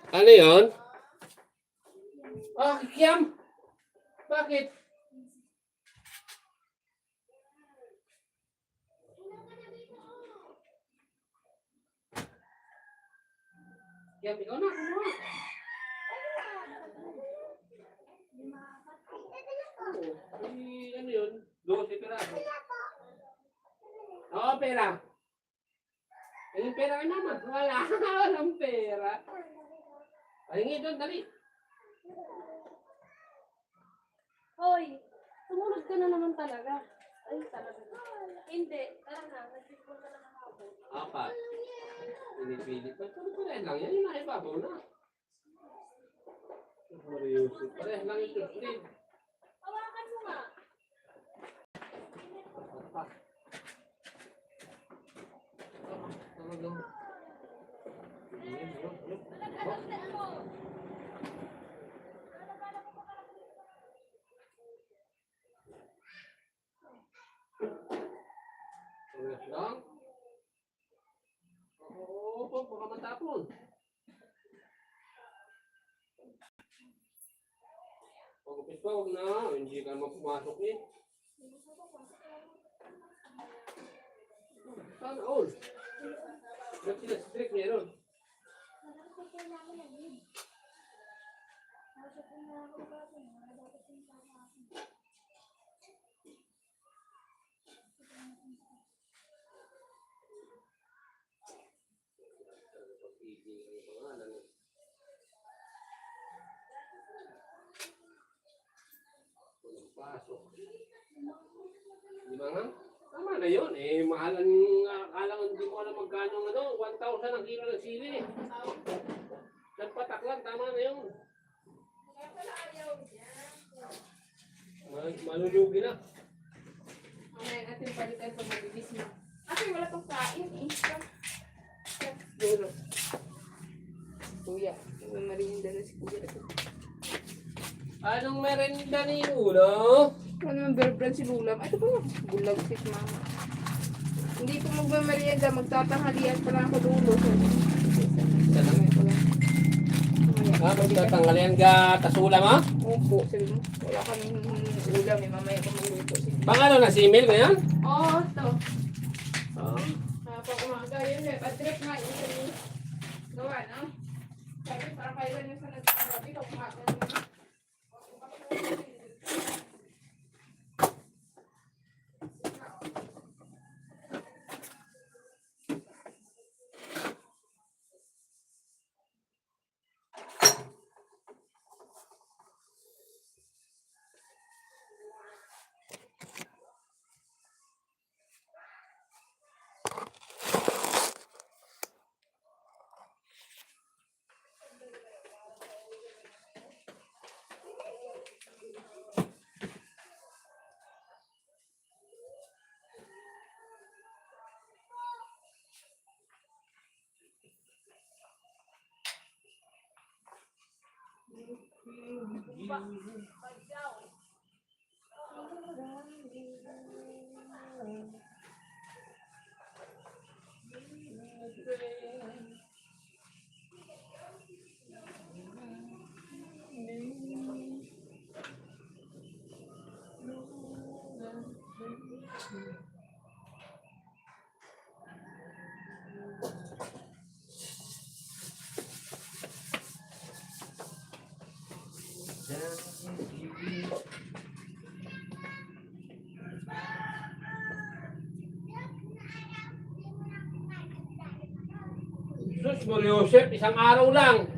Ano yun? Ah, kikiam! Bakit? Kiam, ikaw na, kumuha. Ano yun? 12 peraso. Oo, pera. Yung pera ka naman. Wala. Walang pera. Pahingi doon, dali. Hoy, sumunod ka na naman talaga. Ay, talaga. Hindi, tara na. Nag-sipon ka na ng hapon. Apat. Pinipilit pa. Pare-parehan lang yan. Yung naibabaw na. Seryoso. Parehan lang yung toothpick. Hawakan mo nga. Pa. Talagang. Parehan lang. Oo, baka matapon. Pag-upis pa, huwag na. Hindi ka mapumasok eh. Sana all. Ba't sila strict meron? Pasok. Di ba nga? Tama na yun. Eh, mahal ang akala ko hindi mo alam magkano ang ano, 1,000 ang kilo ng sili. Nagpatak lang, tama na yun. Kaya pala ayaw niya. Malulugi na. Mamaya natin palitan sa mabilis mo. Kasi wala pang kain eh. Dulo. Kuya, may merienda na si Kuya. Anong merenda ni Ulo? Ano naman bear si Lulam? Ay, ito pa yun. Bulag si Mama. Hindi ko magmamerienda, magtatanghalian pa lang ako dulo. Isa lang. Magtatanggalin ka tasulam ha? Opo, sabi mo. Wala kaming ulam eh. Mamaya ko magluto. Bang ano na si Emil ngayon? Oo, ito. Oo. Pag umaga yun eh. Padrip nga yun sa gawa, no? Sabi, parang kailan yung sa nagsasabi ko, umaga naman. Sus, Mul Yosef, isang araw lang.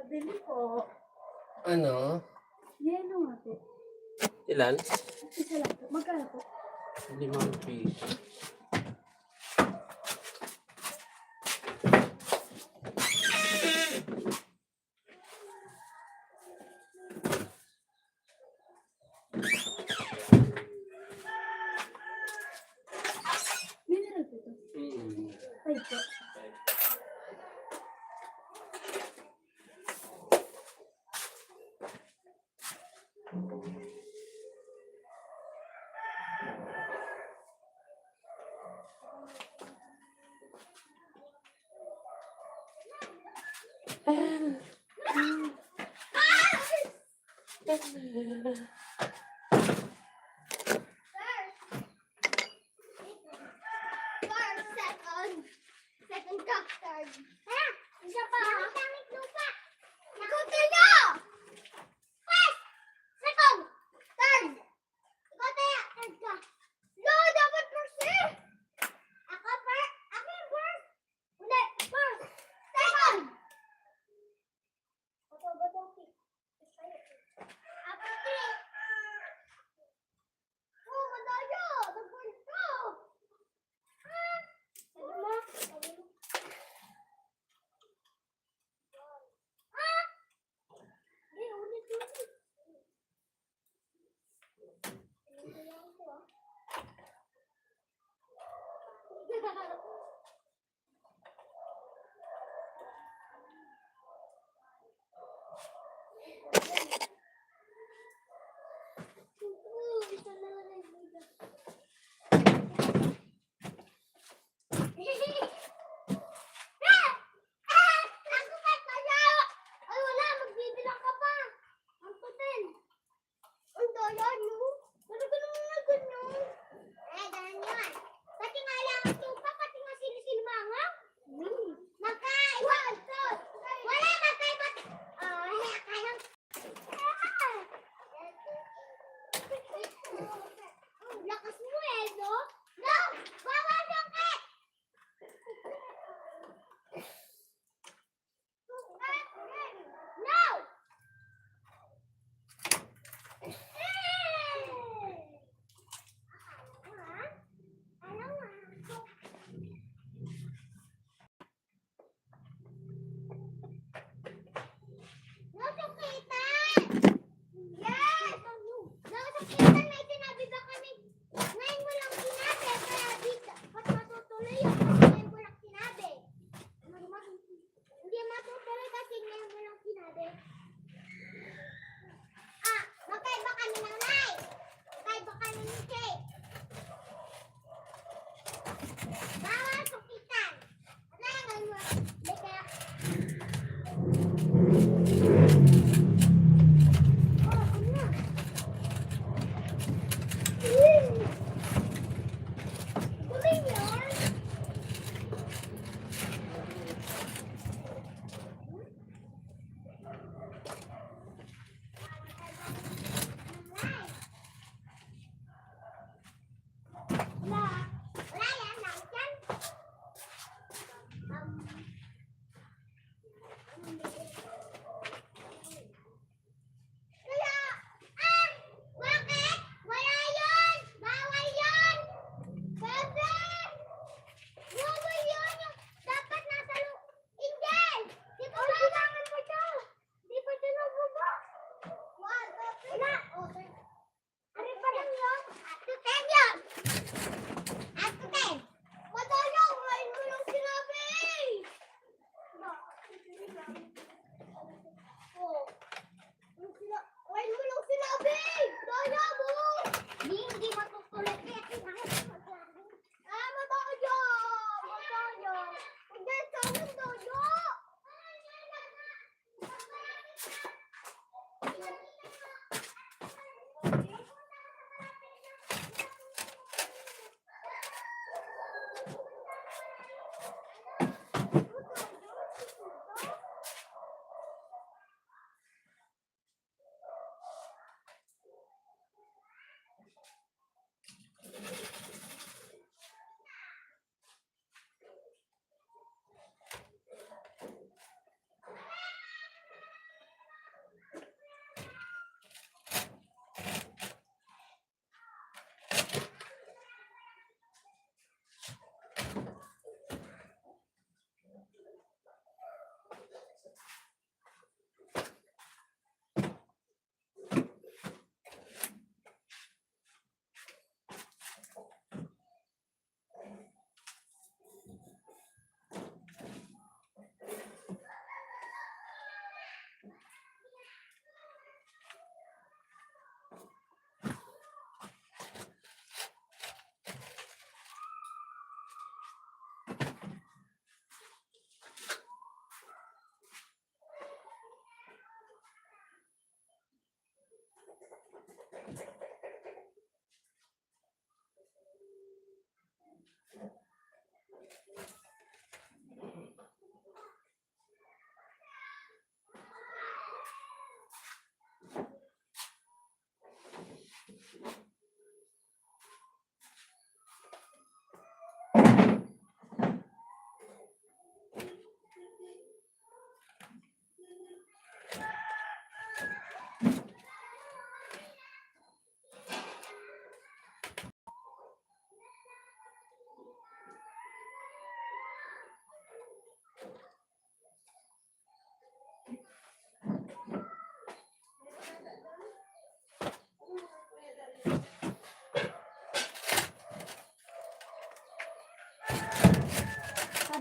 Bili po. Ano? Yelo nga po. Ilan? Isa lang po. Magkano po? 5 piso. Mineral po ito. Mm. Ay po. Second. Second doctor. Ha? Isa pa. Langit lupa. Ikaw tayo! First! Second! Third! Ikaw tayo! Third ka. No, dapat first eh! Ako first! Ako yung first! Hindi! First! Second! Bato, bato, okay. Ako three.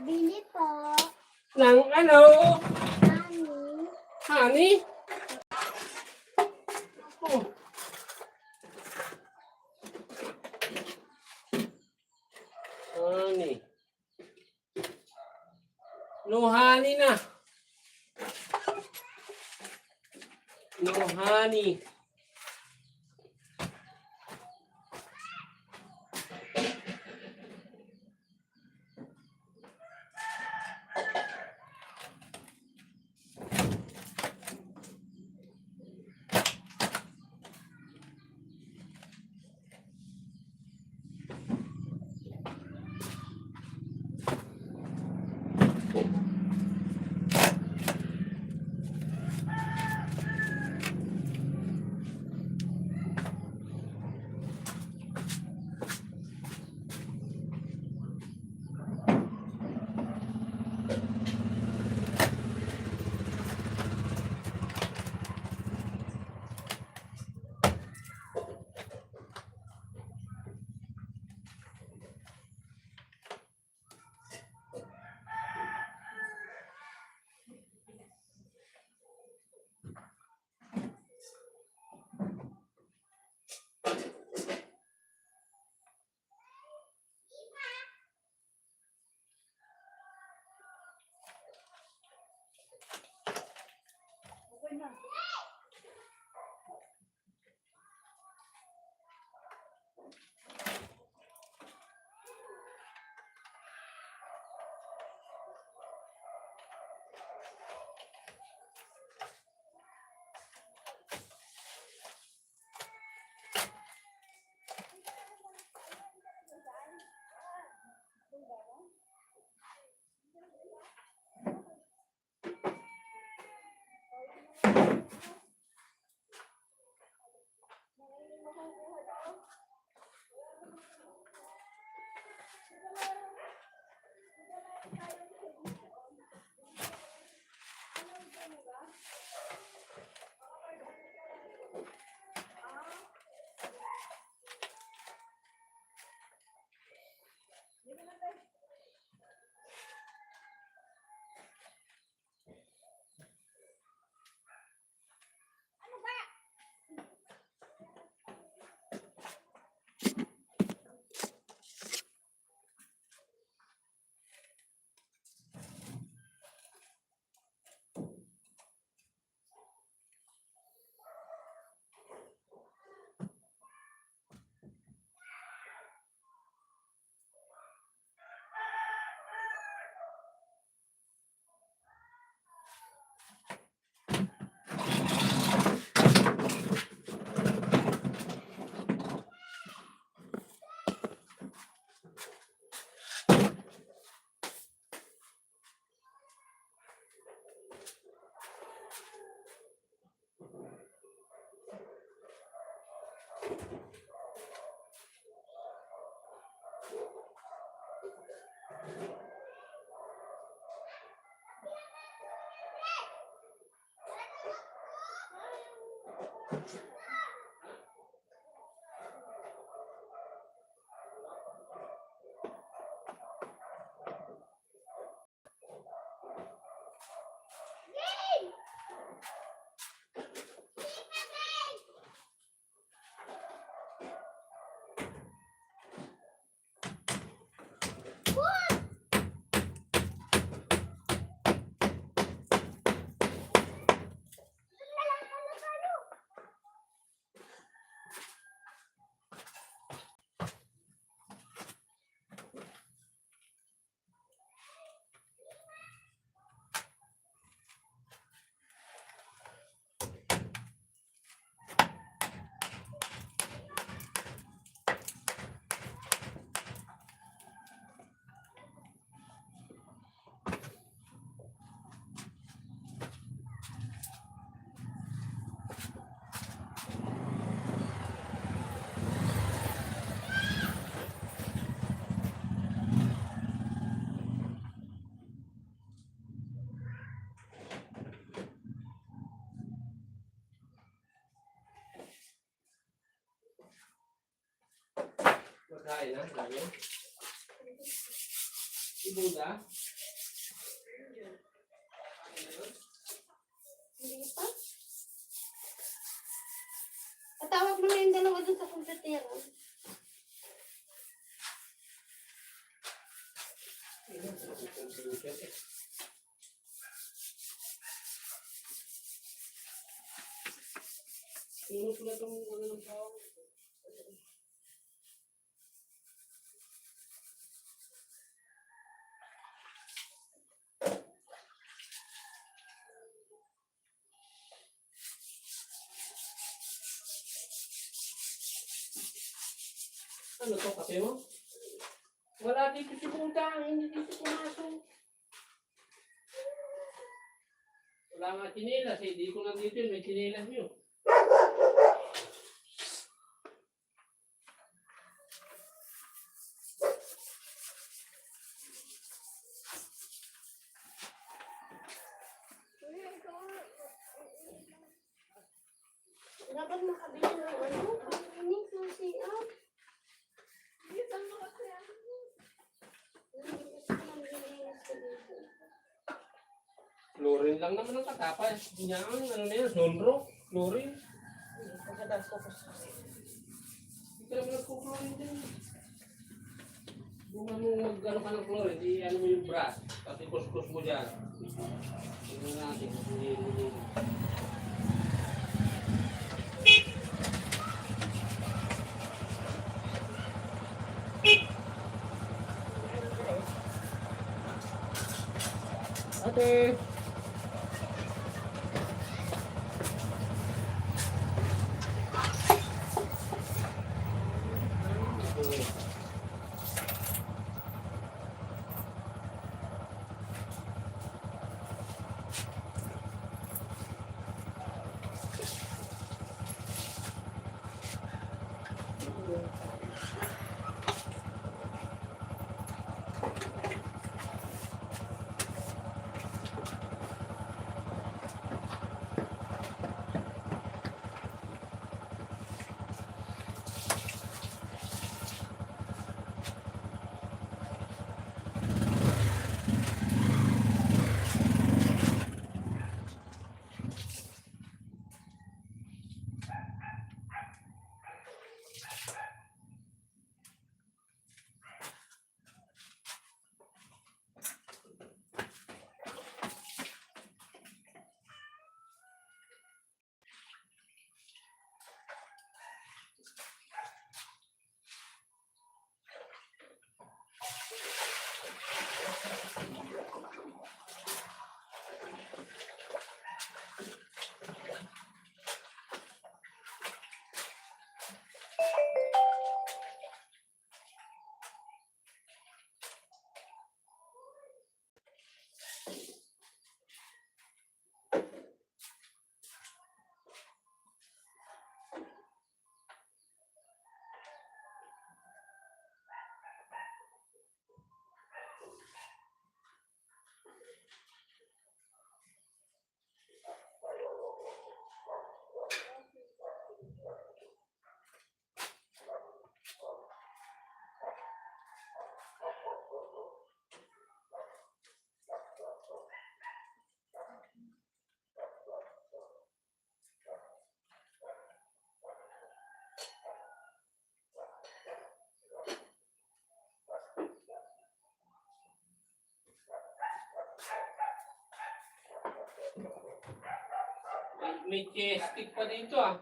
Bili po. Ng ano? Mami. Honey? Oh. Honey. No honey na. No honey. Magkain na, dami. Si Buda. Hindi pa? Patawag mo na yung dalawa dun sa kumputero. Tulog na itong ano ng tao. Ano to, kape mo? Wala dito si Punta, hindi dito pumasok. Wala nga chinelas eh, di ko lang dito yun, may chinelas nyo. Dapat makabili ng ano? Ini susi ah. Hindi saan makakaya. Hindi gusto ko maglinis ko dito. Chlorine lang naman ang katapas. Yan, ano na yan, sunro, chlorine. Pagkatapos ko po sa Hindi ka naman nagpo-chlorine din. Kung ano mag-ano ka ng chlorine, di ano mo yung brush, pati kuskus mo dyan. Tingnan natin kung hindi. Okay. May chest stick pa dito ah.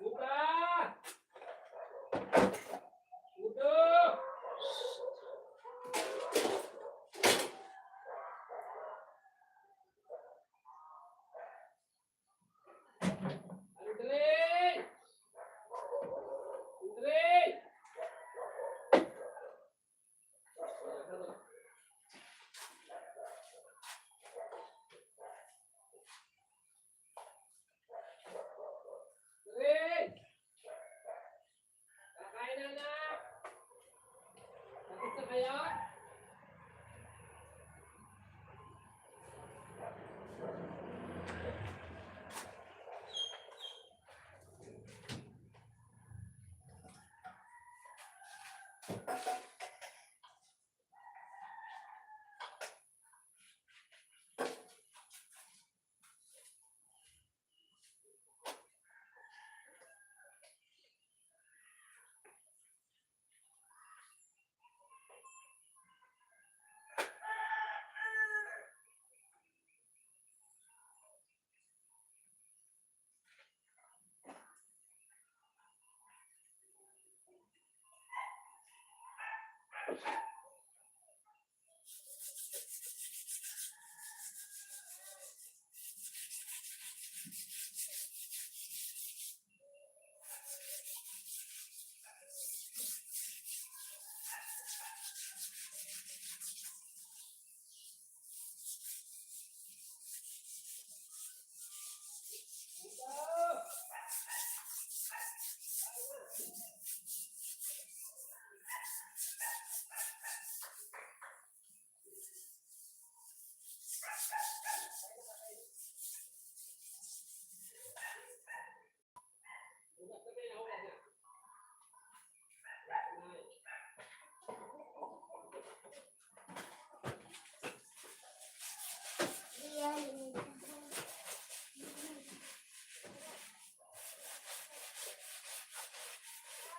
Buka! Buka! kayo?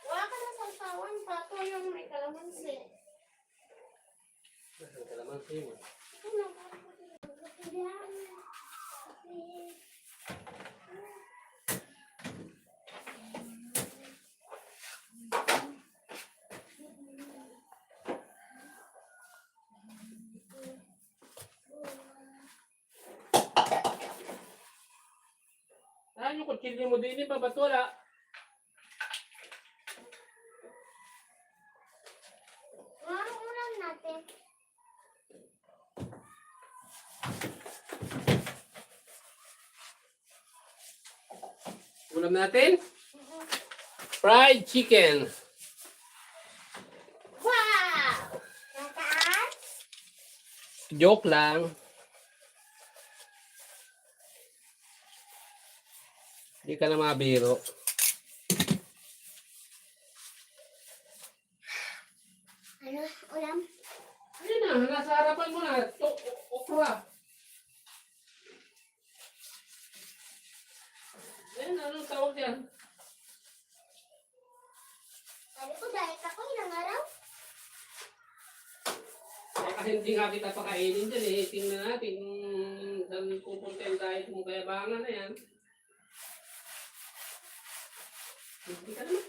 Wala ka na sausawan pa. Ito yung may kalamansi. Ang kalamansi mo. Ito na. Yan. Saan yung kutsilyo mo din? Ba't wala? Anong ulam natin? Ulam natin? Fried chicken. Wow! Nataan? Joke lang. Hindi ka na mabiro. Ano? Ulam? Ayun na, nasa harapan mo na. Okra. Ayun, anong tawag yan? Sabi ko, diet ako ilang araw. Kasi hindi nga kita pakainin dyan eh. Tingnan natin kung saan pupunta yung diet mong kayabangan na yan. Hindi ka naman.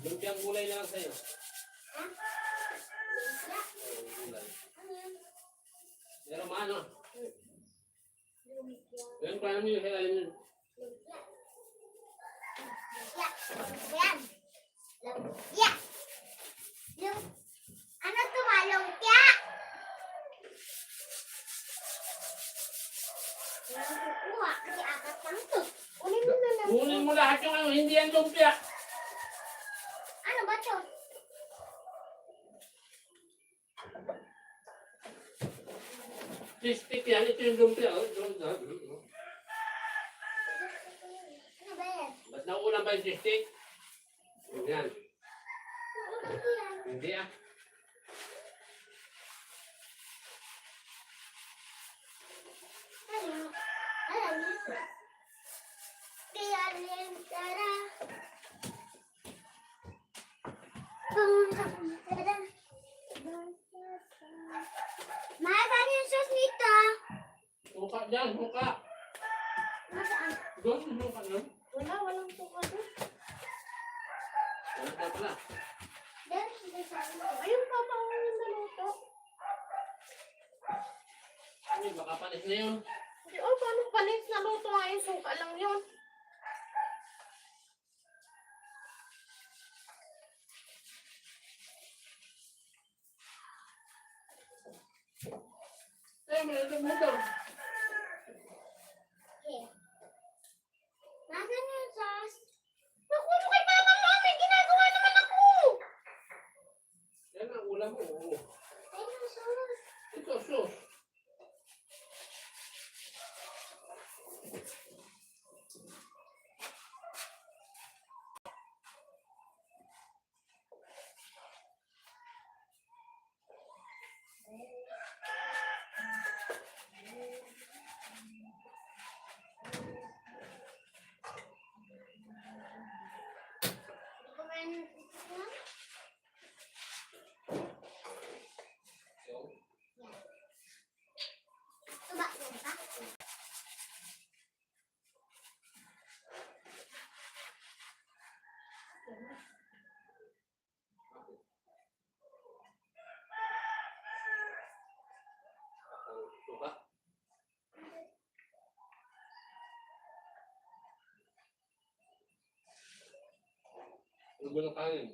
Lumpiang gulay na lang sa'yo. Ha? Oo, gulay. Pero maano? Yan, paano mo yung hilalim yun? Yan. Lumpia. Ano to ma? Lumpia? Walang kukuha kasi apat lang to. Unin mo na lang. Kunin mo lahat yung ano, hindi yan lumpia. Ano ba to? Fish stick yan, ito yung lumpia. Oh. Ano ba yan? Ba't nauulam ba yung fish stick? Yan. Ulam ko yan. Hindi ah. Ano? Ano? Kaya rin tara. Mahal yung sauce nito. Suka dyan, suka. Nasaan? Doon, suka doon. Walang suka doon. Ano ka pala? There, saan? Ayun pa paano yung naluto. Ay, baka panis na yun. Hindi, oh, paano panis? Naluto nga yung suka lang yun. Kaya malagyan mo daw. Okay. Nasaan yung sauce? Naku, ano kay Mama mo? May ginagawa naman ako! Yan ang ulam mo. Oo. Ayun yung sauce. Ito, sus. Hindi ko man ito. So, Ito ba? Yan pa? ang suka. Lugo ng kanin.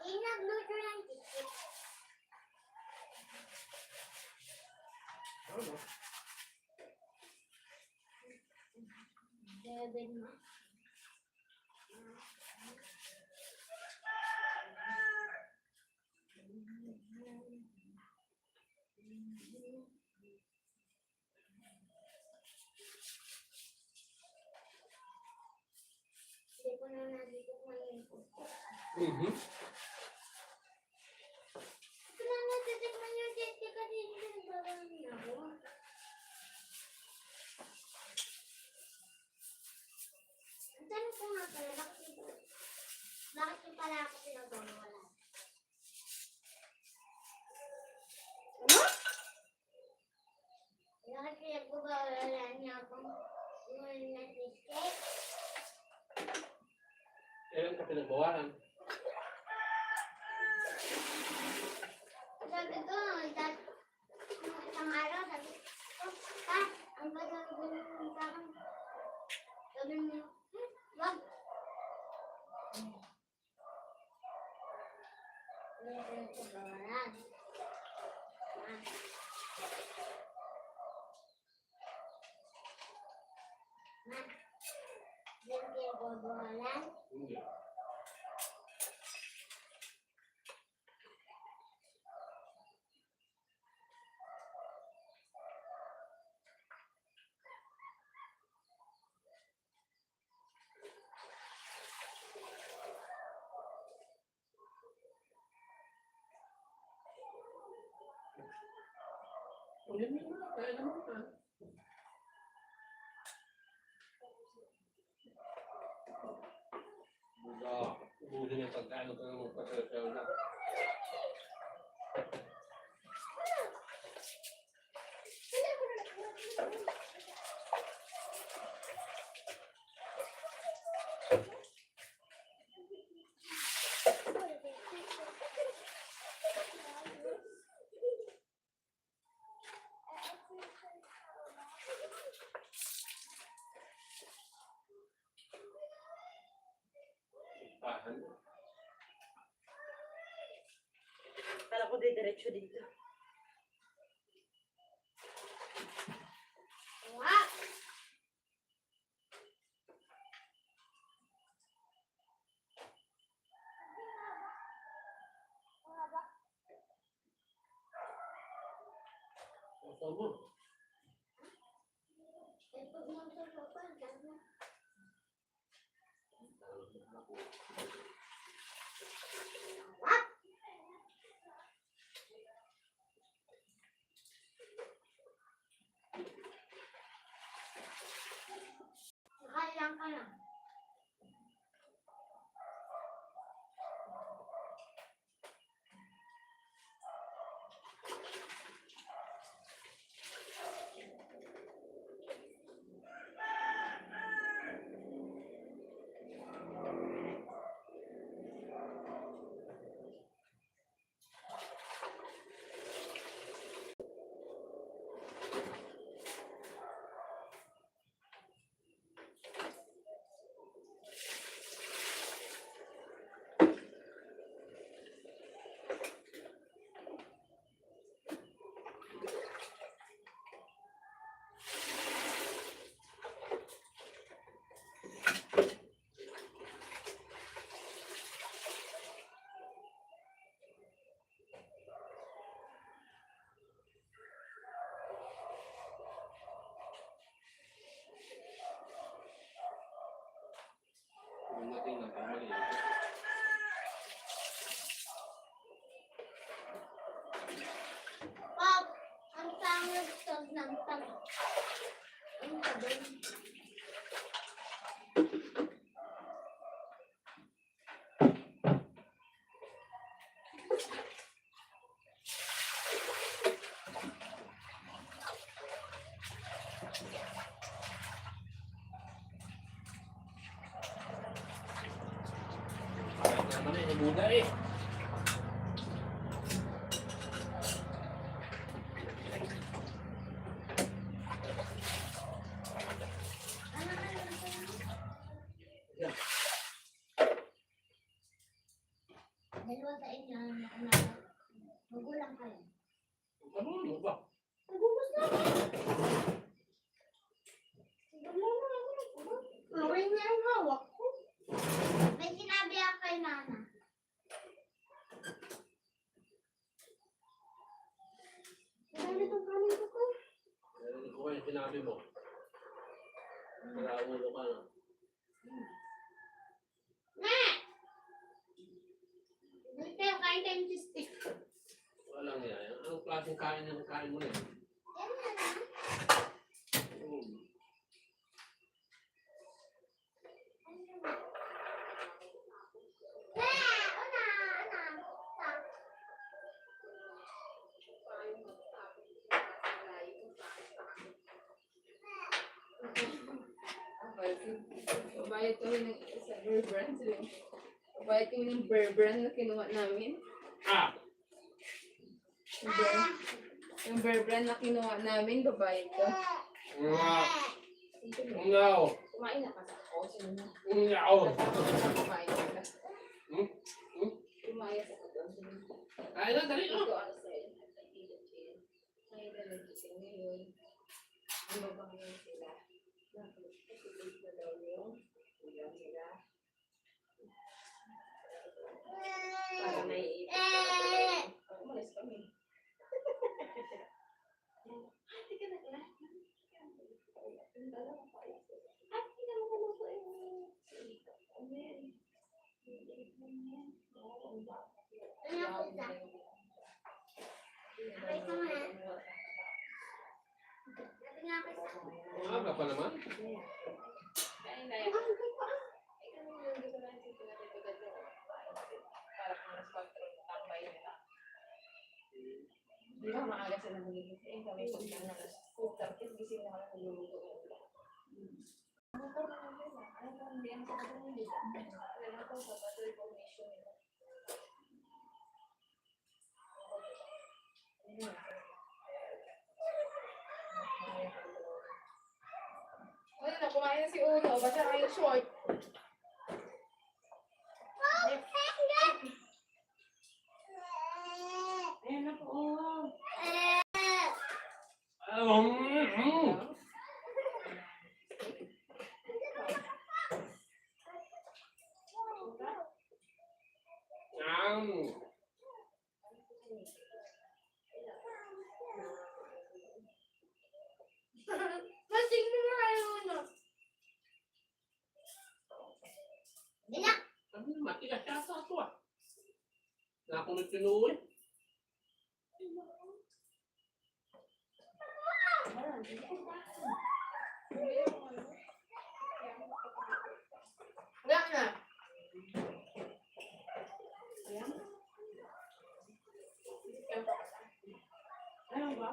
Nagluto lang dito. Ano? Seven mo. Hindi ko na natitikman yung puto. Mhm. Ito na natitikman yung tete kasi nagbabalan ako. Ang tanong ko nga pala, bakit yung pala ako pinagbabawalan? Ano? Bakit pinagbabawalan niya akong yung cheesecake? Kailan ka pinagbawalan? Sabi ko, nung isang araw, sabi ko, ang ganda ng parang, sabi niya, wag. Hindi ko bawalan. Hindi ko bawalan. Hindi. Ulit mo na, kaya naman na. Buga, ubusin yung pagkain ko ng magpasasaw na. Tahan. Kala ko diretso dito. Wag. Gusto mo? Ito mo sa sopa, dami. Wag. Nakalang ka na. tingnan pa mali. Pop, ang pangit ng tag. Ang tagal. Parang naman eh, nabuga eh. Dalawa sa inyo, magulang kayo. Ano mo ba? Nagubos na ako. Wala na ako nagubos. Ring na ang hawak ko. May sinabi ako kay Nana. Marami itong kanin ko. Narinig ko yung sinabi mo. Wala ulo ka na. Ne! Hindi tayo kain tayo ng stick. Walang yan. Anong klaseng kain yung kain mo na yun? Yan na na. Ne! Una! Una! Babayad kami ng sa Bear Brand. Babayad kami ng Bear Brand na kinuha namin. Ah! Yung Bear Brand na kinuha namin, babayad ko. Nga! Ngaw! Kumain na kasi ako. Sino na? Ngaw! Kumain na ka. Hmm? Hmm? Kumayas ako doon. Kain na, dali Ito no? ano sa'yo. Ngayon na nagising ngayon. Ano ba ngayon sila? Nakapagpapagod na daw yung ulam nila. Para naiipit ka na. Umalis kami. Ate ka na kaya? Ay, hindi na maluto yung amen. Ano po sa? Abay ka muna. Sabi nga ako sa. Maaga pa naman. Ay, na yan. Ay, kami yung gusto na yung pinatitugad yung para kung mas control tambay nila. Di ba maaga sila nagigising? Kami pagka na alas 4:30, gising na kami nagluluto ng ulam. Motor na lang nila. Ay, kung hindi ang sakit ng nila. Kaya lang ito sa battery formation nila. Ayun. Ayun na, kumain na si Uno. Basta kayo short. Ayun na po. Masing mo nga yun. Dila. Matigas siya sa ito ah. Nakunod pinuwi. Wala na. Ayan. Ayun ba?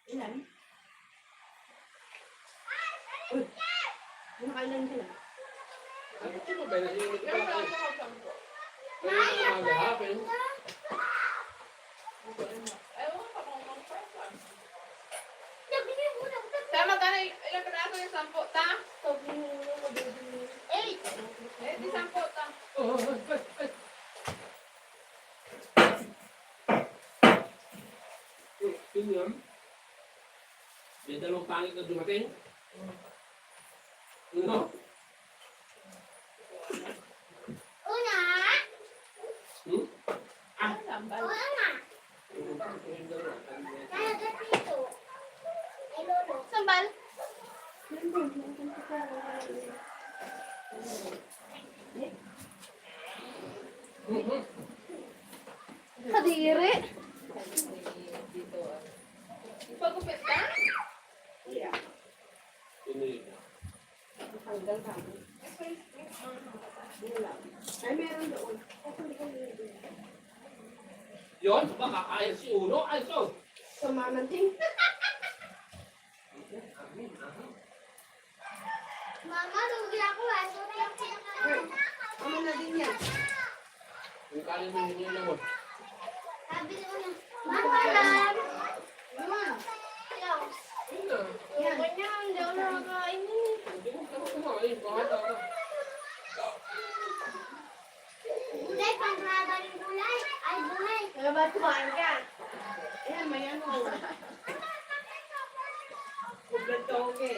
Ilan? Uy! Nakailan ka na? Ano ko ba? Nasinunod Pero ka. wala ko ako sampo. Pero yung umaga hapin. Ewan ko kung mag-person. Sabi niyo muna. Tama ka na ilang piraso yung sampo, ta? Sabi niyo muna. Mabibili. Eh! Eh, di sampo, ta. Yun yun. May dalawang pangit na dumating. Ano? Una! Hmm? Ang sambal. Una! Ano? Kadiri. Dito. Ipagupit ka? Hanggang kami. Ay, meron doon. Yun, baka kaya si Uno. Ay, so. Sumamanting. Mama, lugi ako eh. Sorry ako pinakain. Ano na din yan? Yung kanin mo yun naman. Sabi ko na, Mama, lang. Yun. Yaw. Yun na. Yan. Kanya, hindi ako nakakain eh. Hindi mo kumain. Bakit ako? Gulay, pang-graba ng gulay. Ay, gulay. Kaya ba't kumain ka? Ayan, may ano. Ugat-toge.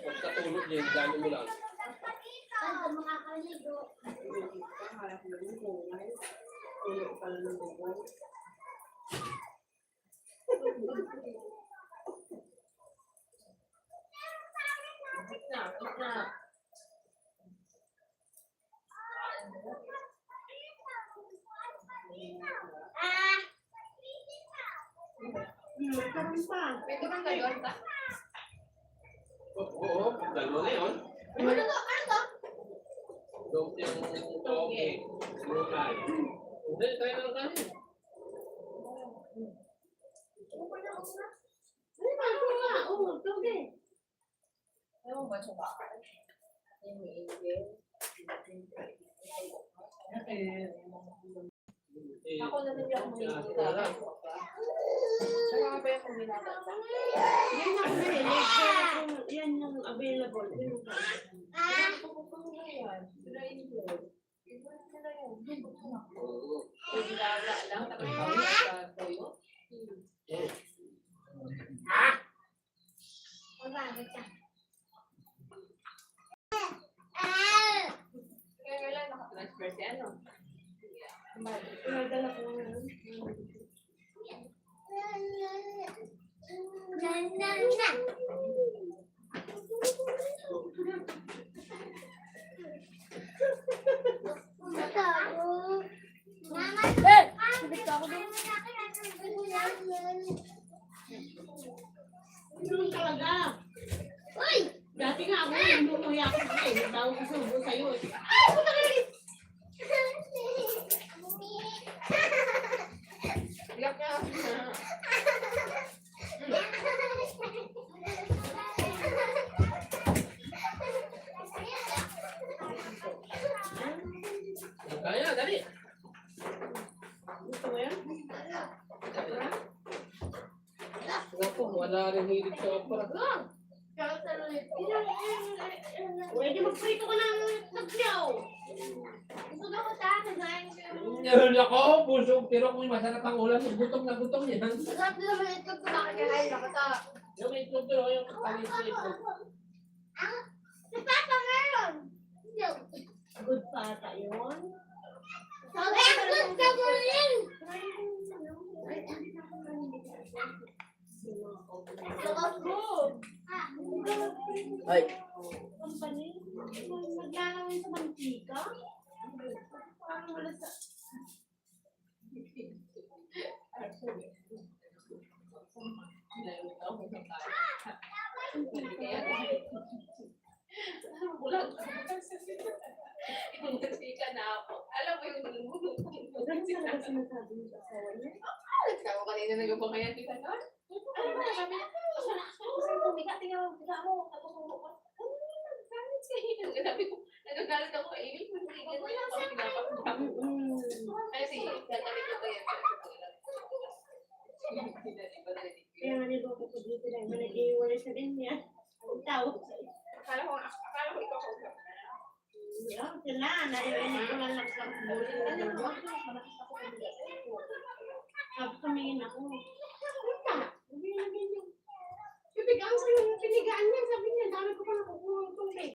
Pagkatulog niya, dami mo lang. Saan ka makakaligo? Harap mo yung buhay. Ulo pala ng buhay. Na. Ah! Karoon pa. May gabang kayo, ta? Oo, dalawa na yun. Ano to? Ano to? Dog yung toge. Mulay. Hindi, tayo na lang kanin. Ay, ano nga? Oo, toge. Ayaw mo ba ito ba? Yung may ingin. Ako na rin yung mga Saka ba yung minatata? Yan ang available. Yan yung available. Ah! Oo. Mabagod ka. Ah! Kailan naka-transfer si ano? Pinadala ko nga. Na, na, na. Mama, sabit ako doon. Ganun talaga. Uy! Dati nga ako, numuya ako sa kayo. Tawag ko subo sa'yo. Ay, puta ka rin! Iyak ka. Kaya, dali. Gusto mo yan? Naku, wala rin hilig sa opera. Pwede magprito ka ng nagsiyaw. Gusto ko ta, nagain ko yung... Meron ako, pusong tiro kung masarap ang ulam. Gutom na gutom yan. Masarap din naman ito kung makakakain ako ta. Yung itlog tiro, yung kapalit sa itlog. Si Papa meron! Good pata yun. Ay, ang good ka ko rin! Sarap ko! Ay. Company? Maglalawin sa mantika? Parang wala sa... Ka na ako. Alam mo yung Ganun talaga sinasabi mo sa asawa niya? Ikaw kanina nagabang kaya kita ka? Ano ba sabi niya? Saan tumiga? Tingnan mo, tingnan mo. Katuturo ko. Ano naman? Galit kayo. Sabi ko, nagagalit ako kay Amy. Hindi ko lang ako pinapakita. Kasi, gagalit ko yan. Kaya nga nito ako sa dito lang, nag-iwalay sa din niya. Ang tawag sa iyo. Akala ko ikaw ko. Sila, naiinig ko lang lang sa buhay. Tapos tumingin ako.